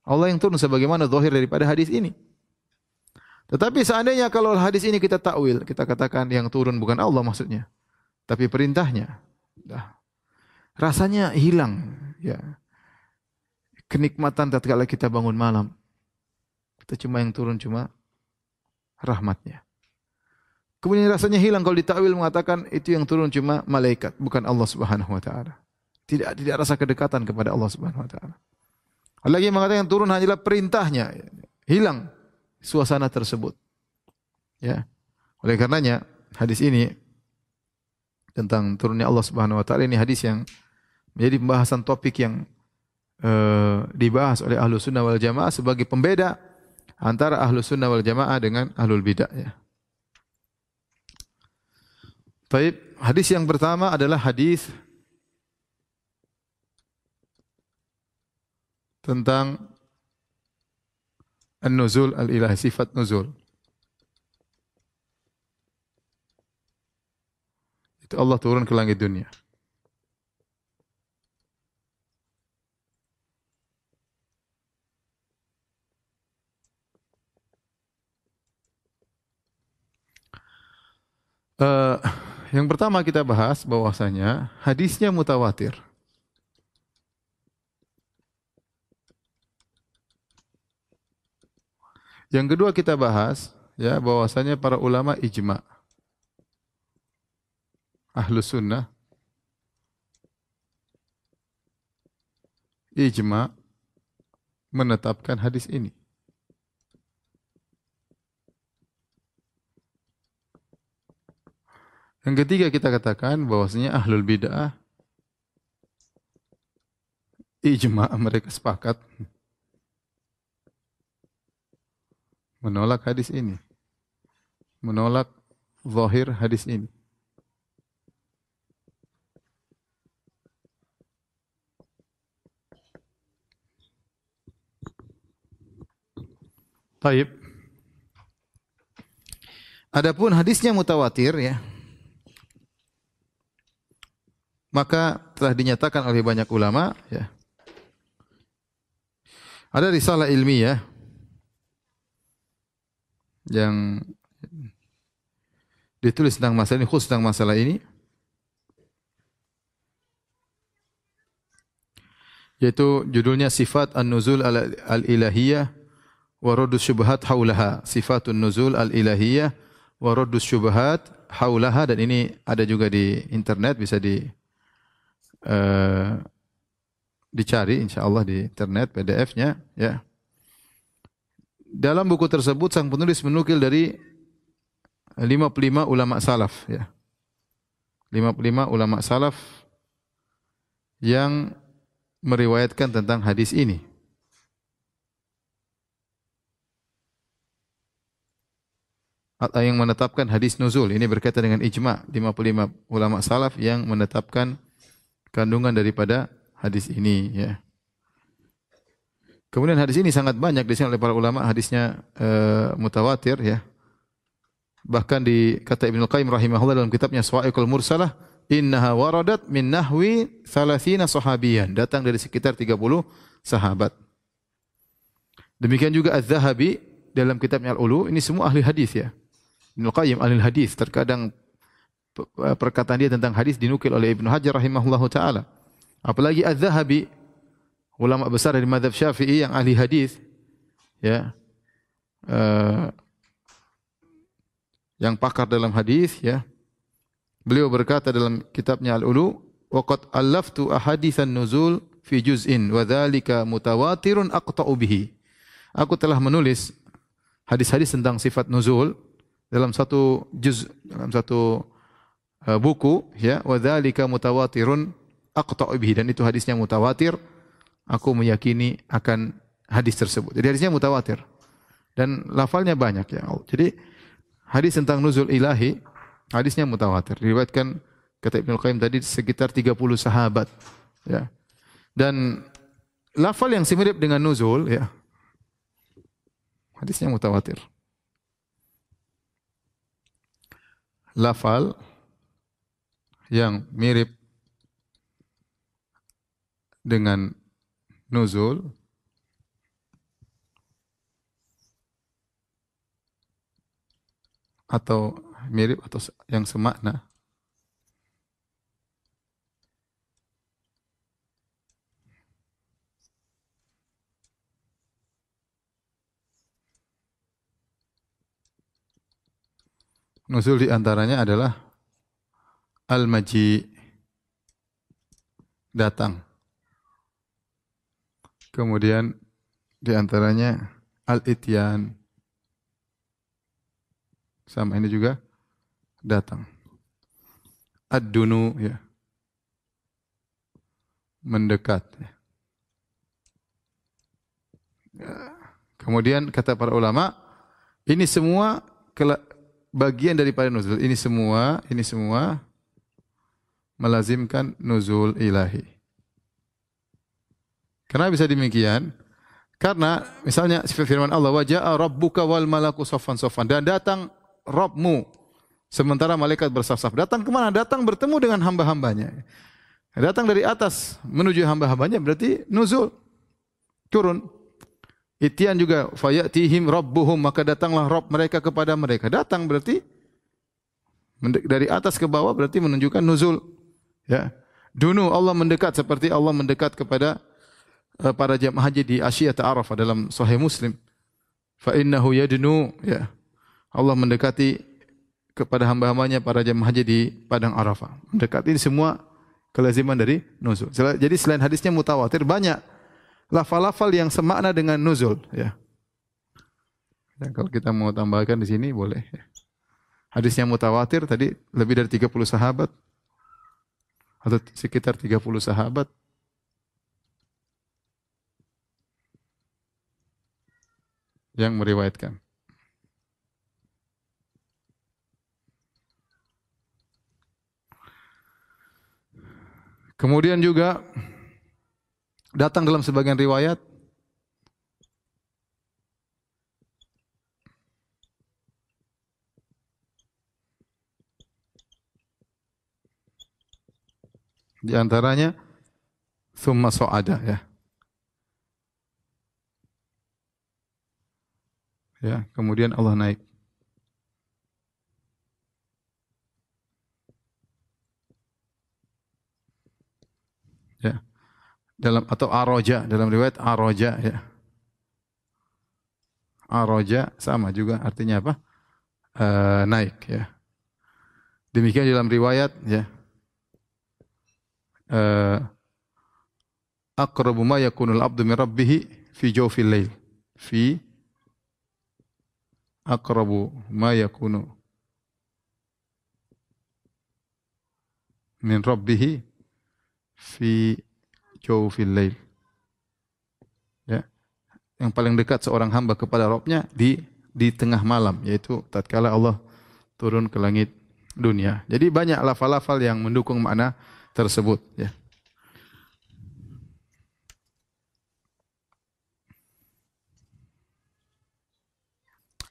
Allah yang turun sebagaimana zahir daripada hadis ini. Tetapi seandainya kalau hadis ini kita takwil, kita katakan yang turun bukan Allah maksudnya, tapi perintahnya, rasanya hilang ya. Kenikmatan tatkala kita bangun malam, kita cuma yang turun cuma rahmatnya. Kemudian rasanya hilang kalau ditakwil mengatakan itu yang turun cuma malaikat, bukan Allah Subhanahu wa taala. Tidak rasa kedekatan kepada Allah Subhanahu wa taala. Ada lagi yang mengatakan yang turun hanyalah perintahnya. Hilang suasana tersebut. Ya. Oleh karenanya hadis ini tentang turunnya Allah Subhanahu wa taala ini hadis yang menjadi pembahasan topik yang dibahas oleh Ahlus Sunnah wal Jamaah sebagai pembeda antara Ahlus Sunnah wal Jamaah dengan Ahlul Bidah ya. Baik, hadis yang pertama adalah hadis tentang an-nuzul al-ilahi, sifat nuzul. Itu Allah turun ke langit dunia. Eh, yang pertama kita bahas bahwasanya hadisnya mutawatir. Yang kedua kita bahas ya bahwasanya para ulama ijma, ahlus sunnah ijma menetapkan hadis ini. Yang ketiga kita katakan bahwasanya ahlul bid'ah ijma mereka sepakat menolak hadis ini, menolak zahir hadis ini. Taib. Adapun hadisnya mutawatir ya, maka telah dinyatakan oleh banyak ulama ya. Ada risalah ilmiah yang ditulis tentang masalah ini, khusus tentang masalah ini, yaitu judulnya Sifat An-Nuzul Al-Ilahiyah wa Raddus Syubhat Haulaha. Sifatun Nuzul Al-Ilahiyah wa Raddus Syubhat Haulaha, dan ini ada juga di internet, bisa dicari insyaallah di internet PDF-nya ya. Dalam buku tersebut sang penulis menukil dari 55 ulama salaf ya. 55 ulama salaf yang meriwayatkan tentang hadis ini. Yang menetapkan hadis nuzul ini berkaitan dengan ijma, 55 ulama salaf yang menetapkan kandungan daripada hadis ini ya. Kemudian hadis ini sangat banyak disebut oleh para ulama, hadisnya mutawatir ya. Bahkan kata Ibnu Qayyim rahimahullah dalam kitabnya Sawa'iqul Mursalah, innaha waradat min nahwi 30 sahabiyan, datang dari sekitar 30 sahabat. Demikian juga Az-Zahabi dalam kitabnya Al-Ulu, ini semua ahli hadis ya. Ibnu Qayyim ahli hadis, terkadang perkataan dia tentang hadis dinukil oleh Ibnu Hajar rahimahullahu taala. Apalagi Az-Zahabi, ulama besar dari mazhab Syafi'i yang ahli hadis ya. Yang pakar dalam hadis ya. Beliau berkata dalam kitabnya Al-Ulu, wa qad allaftu ahaditsan nuzul fi juz'in wa dzalika mutawatirun aqta'u bihi. Aku telah menulis hadis-hadis tentang sifat nuzul dalam satu juz, dalam satu buku ya, wa dzalika mutawatirun aqta'u bihi, dan itu hadisnya mutawatir, aku meyakini akan hadis tersebut. Jadi hadisnya mutawatir dan lafalnya banyak ya. Jadi hadis tentang nuzul ilahi, hadisnya mutawatir. Diriwayatkan kata Ibnu Qayyim tadi sekitar 30 sahabat ya. Dan lafal yang semirip dengan nuzul ya, hadisnya mutawatir. Lafal yang mirip dengan nuzul atau mirip atau yang semakna nuzul di antaranya adalah al-maji, datang. Kemudian di antaranya al-ityan, sama ini juga datang. Ad-dunu ya, mendekat ya. Kemudian kata para ulama, ini semua bagian daripada nuzul. Ini semua melazimkan nuzul ilahi. Kenapa bisa demikian? Karena misalnya firman Allah, wa jaa rabbuka wal malaku saffan saffan, dan datang Rabbmu sementara malaikat bersaf-saf. Datang kemana? Datang bertemu dengan hamba-hambanya. Datang dari atas menuju hamba-hambanya berarti nuzul, turun. Ityan juga, fayatihim rabbuhum, maka datanglah Rabb mereka kepada mereka. Datang berarti Dari atas ke bawah berarti menunjukkan nuzul. Ya. Dunu Allah mendekat seperti Allah mendekat kepada para jemaah haji di Asyiyat Arafah dalam Sahih Muslim. Fa innahu yadnu, ya. Allah mendekati kepada hamba-hambanya para jemaah haji di padang Arafah. Mendekati ini semua kelaziman dari nuzul. Jadi selain hadisnya mutawatir, banyak lafal-lafal yang semakna dengan nuzul, ya. Dan kalau kita mau tambahkan di sini boleh, ya. Hadisnya mutawatir tadi lebih dari 30 sahabat atau sekitar 30 sahabat. Yang meriwayatkan. Kemudian juga datang dalam sebagian riwayat di antaranya thumma sa'ada, ya. Ya, kemudian Allah naik. Ya. Dalam atau aroja, dalam riwayat aroja, ya. Aroja sama juga artinya apa? Naik, ya. Demikian dalam riwayat, ya. Aqrabu ma yakunul abdu min rabbih fi jawfil lail. Fi aqrabu ma yakunu min rabbih fi jawfil lail. Ya. Yang paling dekat seorang hamba kepada Rabbnya di tengah malam, yaitu tatkala Allah turun ke langit dunia. Jadi banyak lafal-lafal yang mendukung makna tersebut, ya.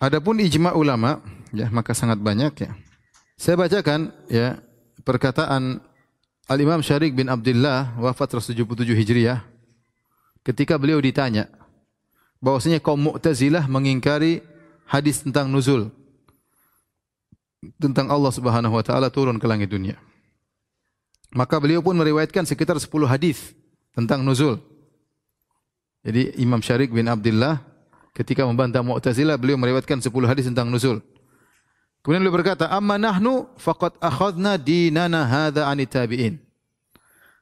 Adapun ijma ulama, ya, maka sangat banyak, ya. Saya bacakan, ya, perkataan Al-Imam Syarik bin Abdullah wafat 177 Hijriah ketika beliau ditanya bahwasanya kaum Mu'tazilah mengingkari hadis tentang nuzul, tentang Allah Subhanahu wa taala turun ke langit dunia. Maka beliau pun meriwayatkan sekitar 10 hadis tentang nuzul. Jadi Imam Syarik bin Abdullah ketika membantah Mu'tazilah, beliau meriwayatkan 10 hadis tentang nuzul. Kemudian beliau berkata, "Amma nahnu faqad akhadna dinana hadza anit tabi'in."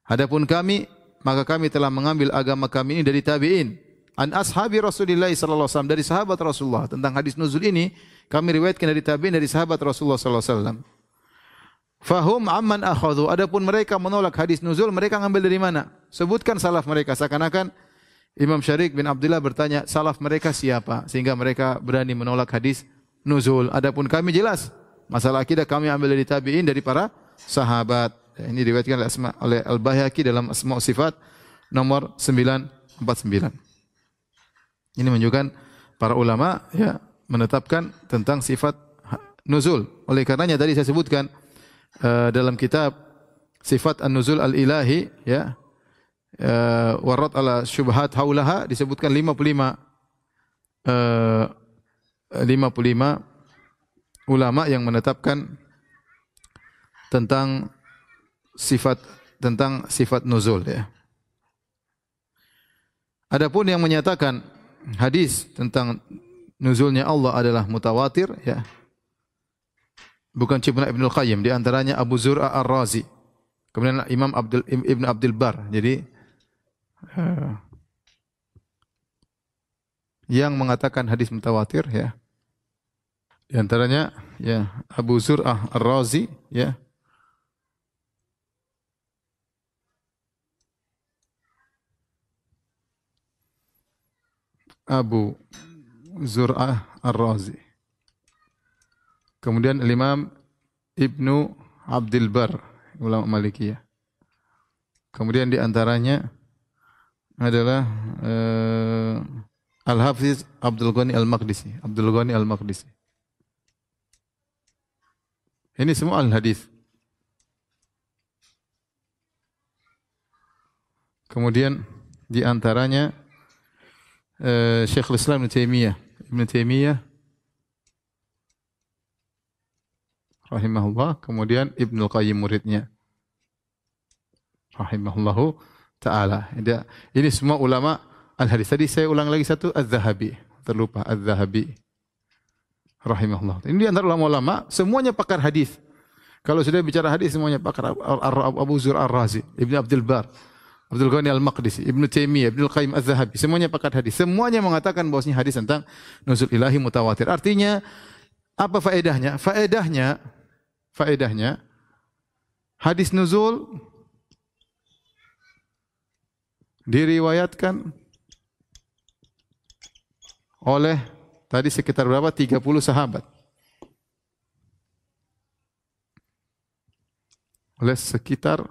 Adapun kami, maka kami telah mengambil agama kami ini dari tabi'in. An ashabi Rasulillah sallallahu alaihi wasallam, dari sahabat Rasulullah. Tentang hadis nuzul ini kami riwayatkan dari tabi'in, dari sahabat Rasulullah sallallahu alaihi wasallam. Fahum amman akhadhu. Adapun mereka menolak hadis nuzul, mereka ngambil dari mana? Sebutkan salaf mereka. Seakan-akan Imam Syarik bin Abdullah bertanya, salaf mereka siapa? Sehingga mereka berani menolak hadis nuzul. Adapun kami jelas, masalah akidah kami ambil dari tabi'in, dari para sahabat. Ini diriwayatkan oleh Al-Baihaqi dalam Asma' Sifat nomor 949. Ini menunjukkan para ulama, ya, menetapkan tentang sifat nuzul. Oleh karenanya tadi saya sebutkan dalam kitab Sifat An-Nuzul Al-Ilahi, ya, Warad ala Syubhat Haulaha, disebutkan 55 ulama yang menetapkan tentang sifat nuzul, ya. Adapun yang menyatakan hadis tentang nuzulnya Allah adalah mutawatir, ya, bukan cuma Ibnu Qayyim, di antaranya Abu Zur'a Ar-Razi, kemudian Imam Ibn Abdul Bar. Jadi yang mengatakan hadis mutawatir, ya, di antaranya, ya, Abu Zur'ah Ar-Razi, ya, Abu Zur'ah Ar-Razi. Kemudian Imam Ibnu Abdul Bar, ulama Malikiyah. Kemudian di antaranya adalah Al-Hafiz Abdul Ghani Al-Maqdisi. Abdul Ghani Al-Maqdisi. Ini semua al-hadis. Kemudian di antaranya Syekhul Islam Ibnu Taimiyah rahimahullah, kemudian Ibnul Qayyim muridnya rahimahullahu taala. Ini semua ulama al-hadis. Tadi saya ulang lagi satu, Az-Zahabi. Terlupa, Az-Zahabi rahimahullah. Ini di antara ulama-ulama, semuanya pakar hadis. Kalau sudah bicara hadis semuanya pakar. Abu Zur Ar-Razi, Ibnu Abdul Bar, Abdul Ghani Al-Maqdisi, Ibnu Taimiyah, Ibnu Qayyim Az-Zahabi, semuanya pakar hadis. Semuanya mengatakan bahwasanya hadis tentang nuzul ilahi mutawatir. Artinya apa faedahnya? Faedahnya hadis nuzul diriwayatkan oleh tadi sekitar berapa? 30 sahabat. Oleh sekitar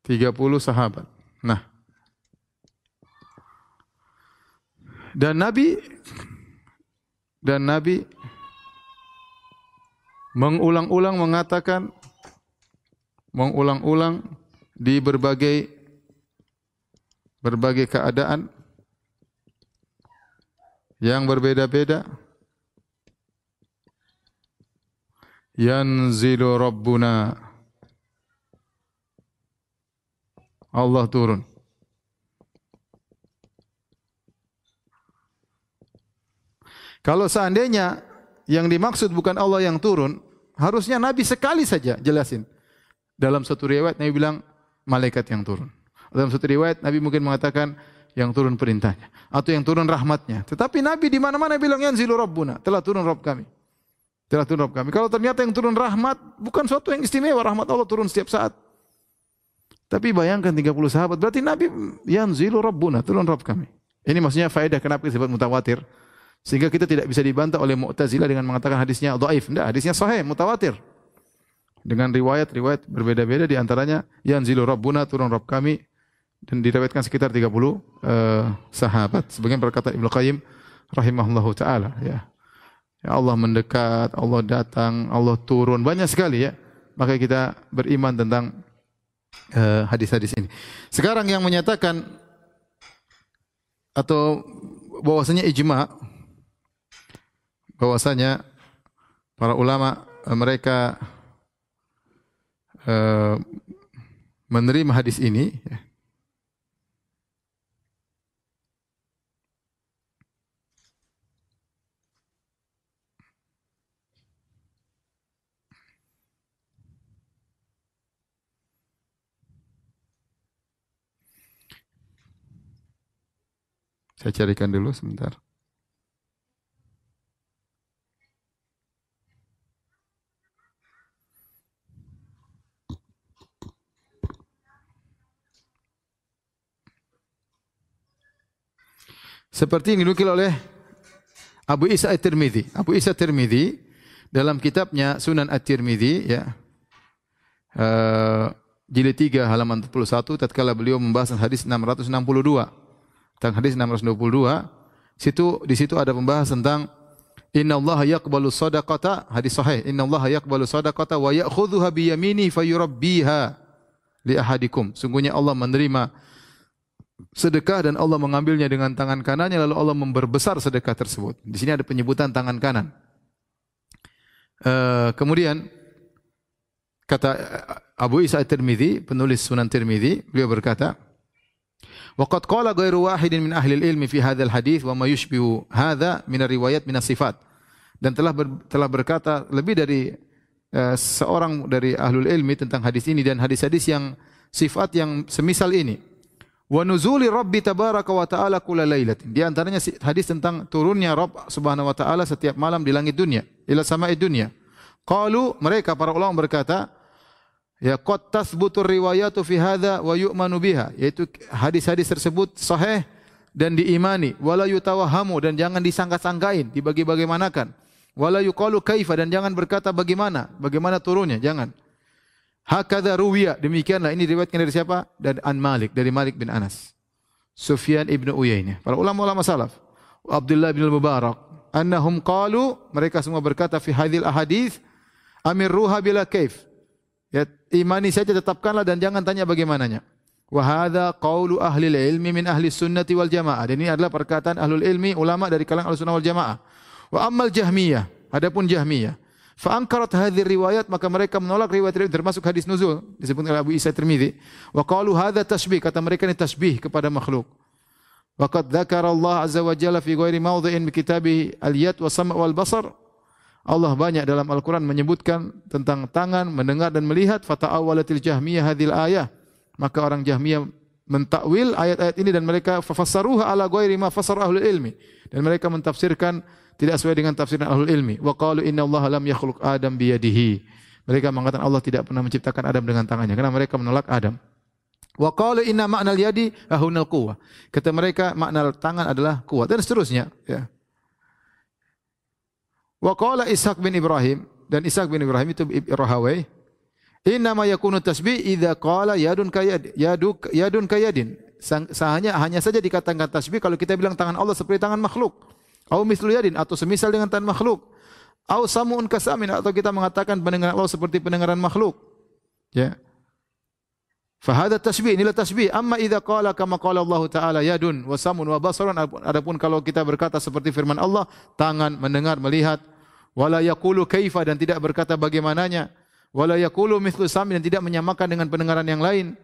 30 sahabat. Nah, dan Nabi mengulang-ulang mengatakan, mengulang-ulang di berbagai keadaan yang berbeda-beda. Yanzilu Rabbuna, Allah turun. Kalau seandainya yang dimaksud bukan Allah yang turun, harusnya Nabi sekali saja jelasin. Dalam satu riwayat Nabi bilang malaikat yang turun. Dalam satu riwayat Nabi mungkin mengatakan yang turun perintahnya atau yang turun rahmatnya. Tetapi Nabi di mana-mana bilang yanzilu Rabbuna, telah turun Rabb kami. Telah turun Rabb kami. Kalau ternyata yang turun rahmat bukan suatu yang istimewa, rahmat Allah turun setiap saat. Tapi bayangkan 30 sahabat, berarti Nabi yanzilu Rabbuna, turun Rabb kami. Ini maksudnya faedah kenapa disebut mutawatir. Sehingga kita tidak bisa dibantah oleh Mu'tazilah dengan mengatakan hadisnya dhaif. Tidak, hadisnya sahih, mutawatir. Dengan riwayat-riwayat berbeda-beda, di antaranya yanzilu Rabbuna, turun Rabb kami. Dan diriwayatkan sekitar 30 sahabat. Sebagian berkata Ibnu Qayyim rahimahullahu taala, ya. Ya Allah mendekat, Allah datang, Allah turun, banyak sekali ya. Maka kita beriman tentang hadis-hadis ini. Sekarang yang menyatakan atau bahwasanya ijma, bahwasanya para ulama mereka menerima hadis ini, ya. Saya carikan dulu sebentar. Seperti yang dinukil oleh Abu Isa At-Tirmidzi. Abu Isa At-Tirmidzi dalam kitabnya Sunan At-Tirmidzi, ya, jilid 3 halaman 41, tatkala beliau membahas hadis 662. Tentang hadis 622, di situ ada pembahasan tentang innallaha yaqbalu shadaqata, hadis sahih, innallaha yaqbalu shadaqata wa ya'khudhuha bi yamini fayurabbiha li ahadikum. Sungguhnya Allah menerima sedekah dan Allah mengambilnya dengan tangan kanannya lalu Allah memperbesar sedekah tersebut. Di sini ada penyebutan tangan kanan. Kemudian kata Abu Isa At-Tirmidzi, penulis Sunan Tirmidzi, beliau berkata, waqad qala ghairu wahidin min ahli al-ilmi fi hadzal hadits wa ma yushbihu hadza min riwayat min as-sifat. Dan telah berkata lebih dari seorang dari ahlul ilmi tentang hadis ini dan hadis-hadis yang sifat yang semisal ini. Wa nuzuli Rabbi tabaraka wa ta'ala kulla lailatin. Di antaranya hadis tentang turunnya Rabb Subhanahu wa taala setiap malam di langit dunia, ila sama'id dunia. Qalu, mereka para ulama berkata, ya qad tathbutur riwayatu fi hadza wa yu'manu biha, yaitu hadis-hadis tersebut sahih dan diimani, wala yutawahhamu, dan jangan disangka-sangkain, dibagi-bagaimanakan, wala yuqalu kaifa, dan jangan berkata bagaimana turunnya, jangan. Hakadza ruwiya, demikianlah ini diriwayatkan dari siapa? Dan an Malik, dari Malik bin Anas. Sufyan ibnu Uyainah, para ulama-ulama salaf, Abdullah bin Mubarak, annahum qalu, mereka semua berkata fi hadhil ahadits amirruha bila kaif. Ya, imani saja, tetapkanlah dan jangan tanya bagaimananya. Wa hadza qaulu ahli ilmi min ahli sunnati wal jamaah. Dan ini adalah perkataan ahlul ilmi, ulama dari kalangan Ahlussunnah wal Jamaah. Wa ammal Jahmiyah, adapun Jahmiyah, Fa ankarat hadhihi riwayat, maka mereka menolak riwayat termasuk hadis nuzul disebutkan oleh Abu Isa Tirmizi. Wa qalu hadza tashbih, kata mereka ini tasbih kepada makhluk. Wa qad dzakara Allah azza wa jalla fi ghairi mawdhi'in bi kitabihi al-yad wa sam' wal basar. Allah banyak dalam Al-Qur'an menyebutkan tentang tangan, mendengar dan melihat. Fata'awwalatil Jahmiyah hadhil ayah, maka orang Jahmiyah mentakwil ayat-ayat ini dan mereka fafassaruha ala ghairi ma fassara ahlul ilmi, dan mereka mentafsirkan tidak sesuai dengan tafsiran ahlul ilmi. Wa qalu inna Allah lam yakhluq Adam biyadihi. Mereka mengatakan Allah tidak pernah menciptakan Adam dengan tangannya karena mereka menolak Adam. Wa qalu inna ma'nal yadi ahunal quwwah. Kata mereka makna tangan adalah kuat dan seterusnya, ya. Wa qala Ishaq bin Ibrahim, dan Ishaq bin Ibrahim itu Rahawai, inna ma yakunu tasbih idza qala yadun kayad yadun kayadin. Hanya saja dikatakan tasbih kalau kita bilang tangan Allah seperti tangan makhluk. Au mislu yadin, atau semisal dengan tangan makhluk. Au samun kasamin, atau kita mengatakan pendengaran Allah seperti pendengaran makhluk. Ya. Fa hadha tasbih, inilah tasbih. Amma idza qala kama qala Allah taala yadun wa samun wa basarun, adapun kalau kita berkata seperti firman Allah, tangan, mendengar, melihat, wala yaqulu kaifa, dan tidak berkata bagaimananya, wala yaqulu mithlu samin, dan tidak menyamakan dengan pendengaran yang lain,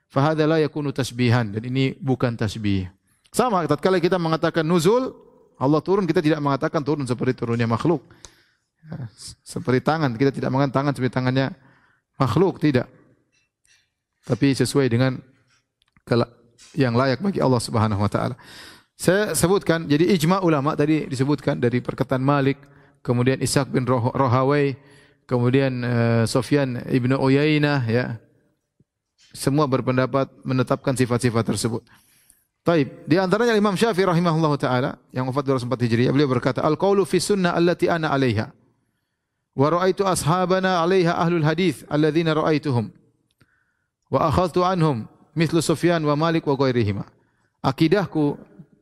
fa hadza la yakunu tasbihan, dan ini bukan tasbih. Sama tatkala kita mengatakan nuzul, Allah turun, kita tidak mengatakan turun seperti turunnya makhluk. Ya, seperti tangan, kita tidak mengatakan tangan seperti tangannya makhluk, tidak. Tapi sesuai dengan yang layak bagi Allah Subhanahu wa taala. Saya sebutkan, jadi ijma' ulama tadi disebutkan dari perkataan Malik, kemudian Ishaq bin Rahawai, kemudian Sufyan ibnu Uyainah, ya. Semua berpendapat menetapkan sifat-sifat tersebut. Taib, di antaranya Imam Syafi'i rahimahullahu taala yang wafat 204 Hijriah, beliau berkata, "Al-qaulu fi sunnah allati ana 'alaiha wa ra'aitu ashabana 'alaiha ahlul hadits alladzina ra'aituhum wa akhadtu anhum mithlu Sufyan wa Malik wa ghairihima." Akidahku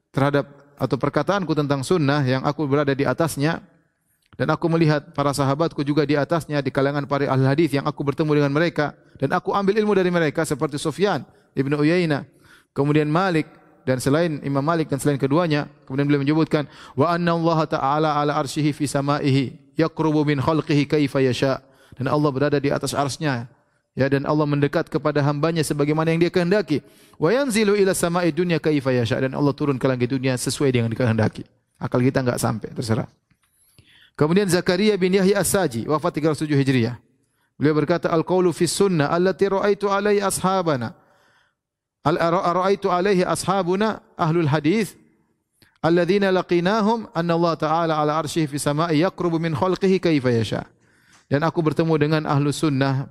terhadap atau perkataanku tentang sunnah yang aku berada di atasnya, dan aku melihat para sahabatku juga di atasnya di kalangan para ahli hadis yang aku bertemu dengan mereka, dan aku ambil ilmu dari mereka seperti Sufyan ibnu Uyainah, kemudian Malik, dan selain Imam Malik dan selain keduanya. Kemudian beliau menyebutkan, wa anna Allah ta'ala ala arsyihi fi samaihi yaqrubu min khalqihi kaifa yasha, dan Allah berada di atas arsy-Nya, ya, dan Allah mendekat kepada hambanya sebagaimana yang Dia kehendaki. Wa yanzilu ila samai dunya kaifa yasha, dan Allah turun ke langit dunia sesuai dengan dikehendaki. Akal kita enggak sampai, terserah. Kemudian Zakaria bin Yahya As-Saji, wafat 307 Hijriah. Beliau berkata, al-qaulu fi sunnah allati ra'aitu alaihi ashabana ara'aitu alaihi ashabuna ahlul hadis alladzina laqinahum anna Allah ta'ala ala arsyihi fi samai yaqrubu min khalqihi kaifa yasha. Dan aku bertemu dengan ahlu sunnah,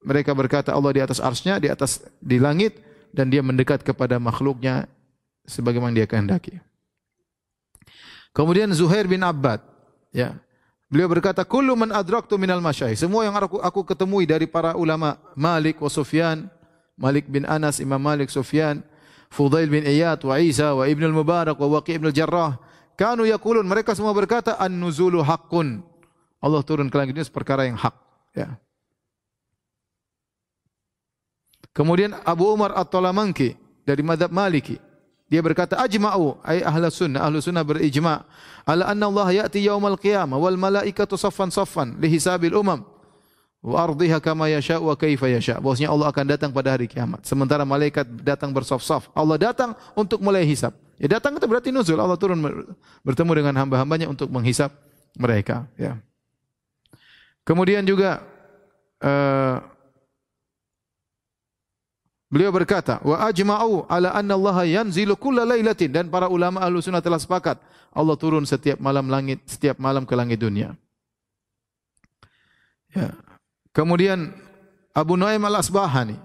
mereka berkata Allah di atas arsy-Nya, di langit, dan Dia mendekat kepada makhluknya sebagaimana Dia kehendaki. Kemudian Zuhair bin Abbad, ya, beliau berkata, kullu man adraktu minal masyayikh, semua yang aku ketemui dari para ulama, Malik wa Sufyan, Malik bin Anas, Imam Malik, Sufyan, Fudail bin Iyad, wa Isa, wa Ibn al-Mubarak, wa Waqi' ibn al-Jarrah, kanu yaqulun, mereka semua berkata, an-nuzulu haqqun, Allah turun ke langit ini perkara yang hak, ya. Kemudian Abu Umar At-Talamanki dari mazhab Maliki, dia berkata, ajma'u, ay ahlu sunnah berijma' ala anna Allah ya'ti yaumal qiyamah wal malaikatu saffan li hisabil umam wa ardiha kama yasha wa kaifa yasha. Bahwasanya Allah akan datang pada hari kiamat, sementara malaikat datang bersaf-saf. Allah datang untuk mulai hisab. Ya, datang itu berarti nuzul, Allah turun bertemu dengan hamba-hambanya untuk menghisab mereka, ya. Kemudian juga beliau berkata, wa ajma'u ala anna Allah yanzilu kulla lailatin, dan para ulama ahlu sunnah telah sepakat Allah turun setiap malam ke langit dunia. Ya. Kemudian Abu Nuaim al-Asbahani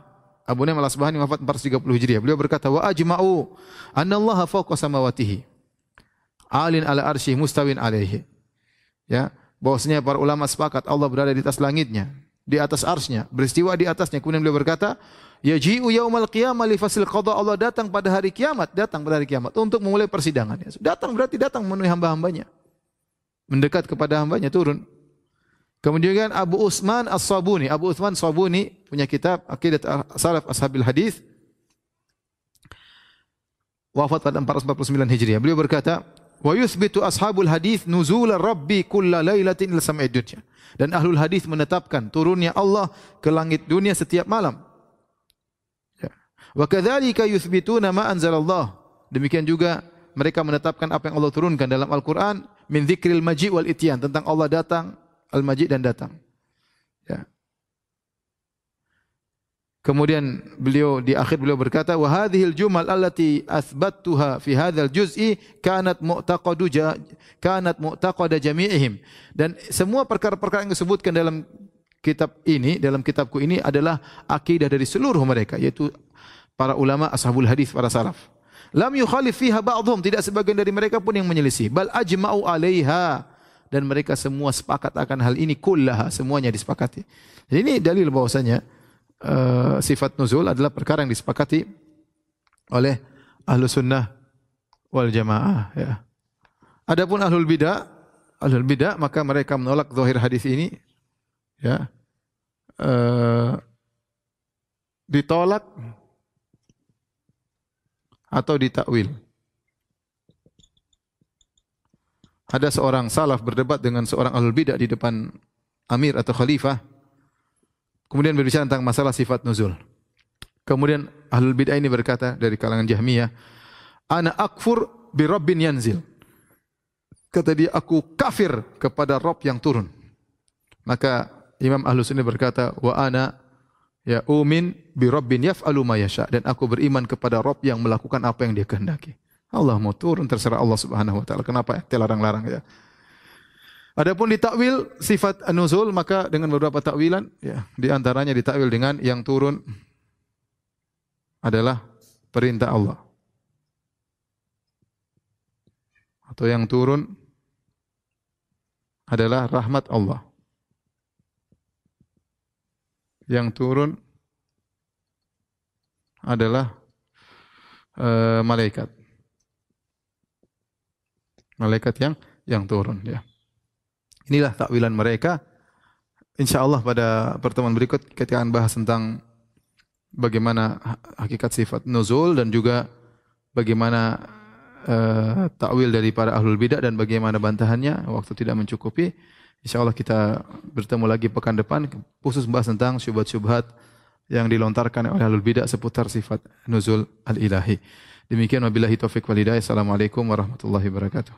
wafat 430 Hijriah. Beliau berkata, wa ajma'u anna Allah fawqa samawatihi alin ala arsyihi mustawin alaihi. Ya, bahwasanya para ulama sepakat Allah berada di atas langitnya, di atas arsy-Nya, beristiwa di atasnya. Kemudian beliau berkata, yaji'u yaumal qiyamah li fasil qada, Allah datang pada hari kiamat, untuk memulai persidangan. Datang berarti datang memenuhi hamba-hambanya, mendekat kepada hambanya, turun. Kemudian Abu Utsman As-Sabuni, punya kitab Aqidat Salaf Ashabil Hadis, wafat pada 449 Hijriah. Beliau berkata, wa yuthbitu ashabul hadis nuzul rabbi kulla lailatin ila sama'id dunya. Dan ahlul hadis menetapkan turunnya Allah ke langit dunia setiap malam. Ya. Wa kadzalika yuthbituna ma anzalallah. Demikian juga mereka menetapkan apa yang Allah turunkan dalam Al-Qur'an min dzikril maji' wal ityan, tentang Allah datang, al-maji' dan datang. Ya. Kemudian di akhir beliau berkata, wa hadhil jumal allati athbattuha fi hadzal juz'i kanat mu'taqada jami'ihim. Dan semua perkara-perkara yang disebutkan dalam kitab ini, dalam kitabku ini adalah akidah dari seluruh mereka, yaitu para ulama ashabul hadis, para salaf. Lam yukhalif fiha ba'dhum, tidak sebagian dari mereka pun yang menyelisih. Bal ajma'u 'alaiha, dan mereka semua sepakat akan hal ini, kullaha, semuanya disepakati. Jadi ini dalil bahwasanya sifat nuzul adalah perkara yang disepakati oleh ahlu sunnah wal jamaah. Ya. Adapun ahlul bidah maka mereka menolak zahir hadis ini, ya, ditolak atau ditakwil. Ada seorang salaf berdebat dengan seorang ahlul bidah di depan amir atau khalifah. Kemudian berbicara tentang masalah sifat nuzul. Kemudian ahlul bid'ah ini berkata dari kalangan Jahmiyah, ana akfur bi rabbin yanzil. Kata dia, aku kafir kepada Rabb yang turun. Maka Imam Ahlus Sunnah berkata, wa ana ya umin bi rabbin yaf'alu ma yasha, dan aku beriman kepada Rabb yang melakukan apa yang Dia kehendaki. Allah mau turun, terserah Allah Subhanahu wa taala. Kenapa ente larang-larang, ya? Adapun ditakwil sifat nuzul, maka dengan beberapa takwilan, ya, di antaranya ditakwil dengan yang turun adalah perintah Allah, atau yang turun adalah rahmat Allah, yang turun adalah malaikat yang turun, ya. Inilah takwilan mereka. Insyaallah pada pertemuan berikut kita akan bahas tentang bagaimana hakikat sifat nuzul dan juga bagaimana takwil dari para ahlul bidah dan bagaimana bantahannya. Waktu tidak mencukupi. Insyaallah kita bertemu lagi pekan depan khusus bahas tentang syubhat-syubhat yang dilontarkan oleh ahlul bidah seputar sifat nuzul al-ilahi. Demikian wabillahi taufik wal hidayah. Assalamualaikum warahmatullahi wabarakatuh.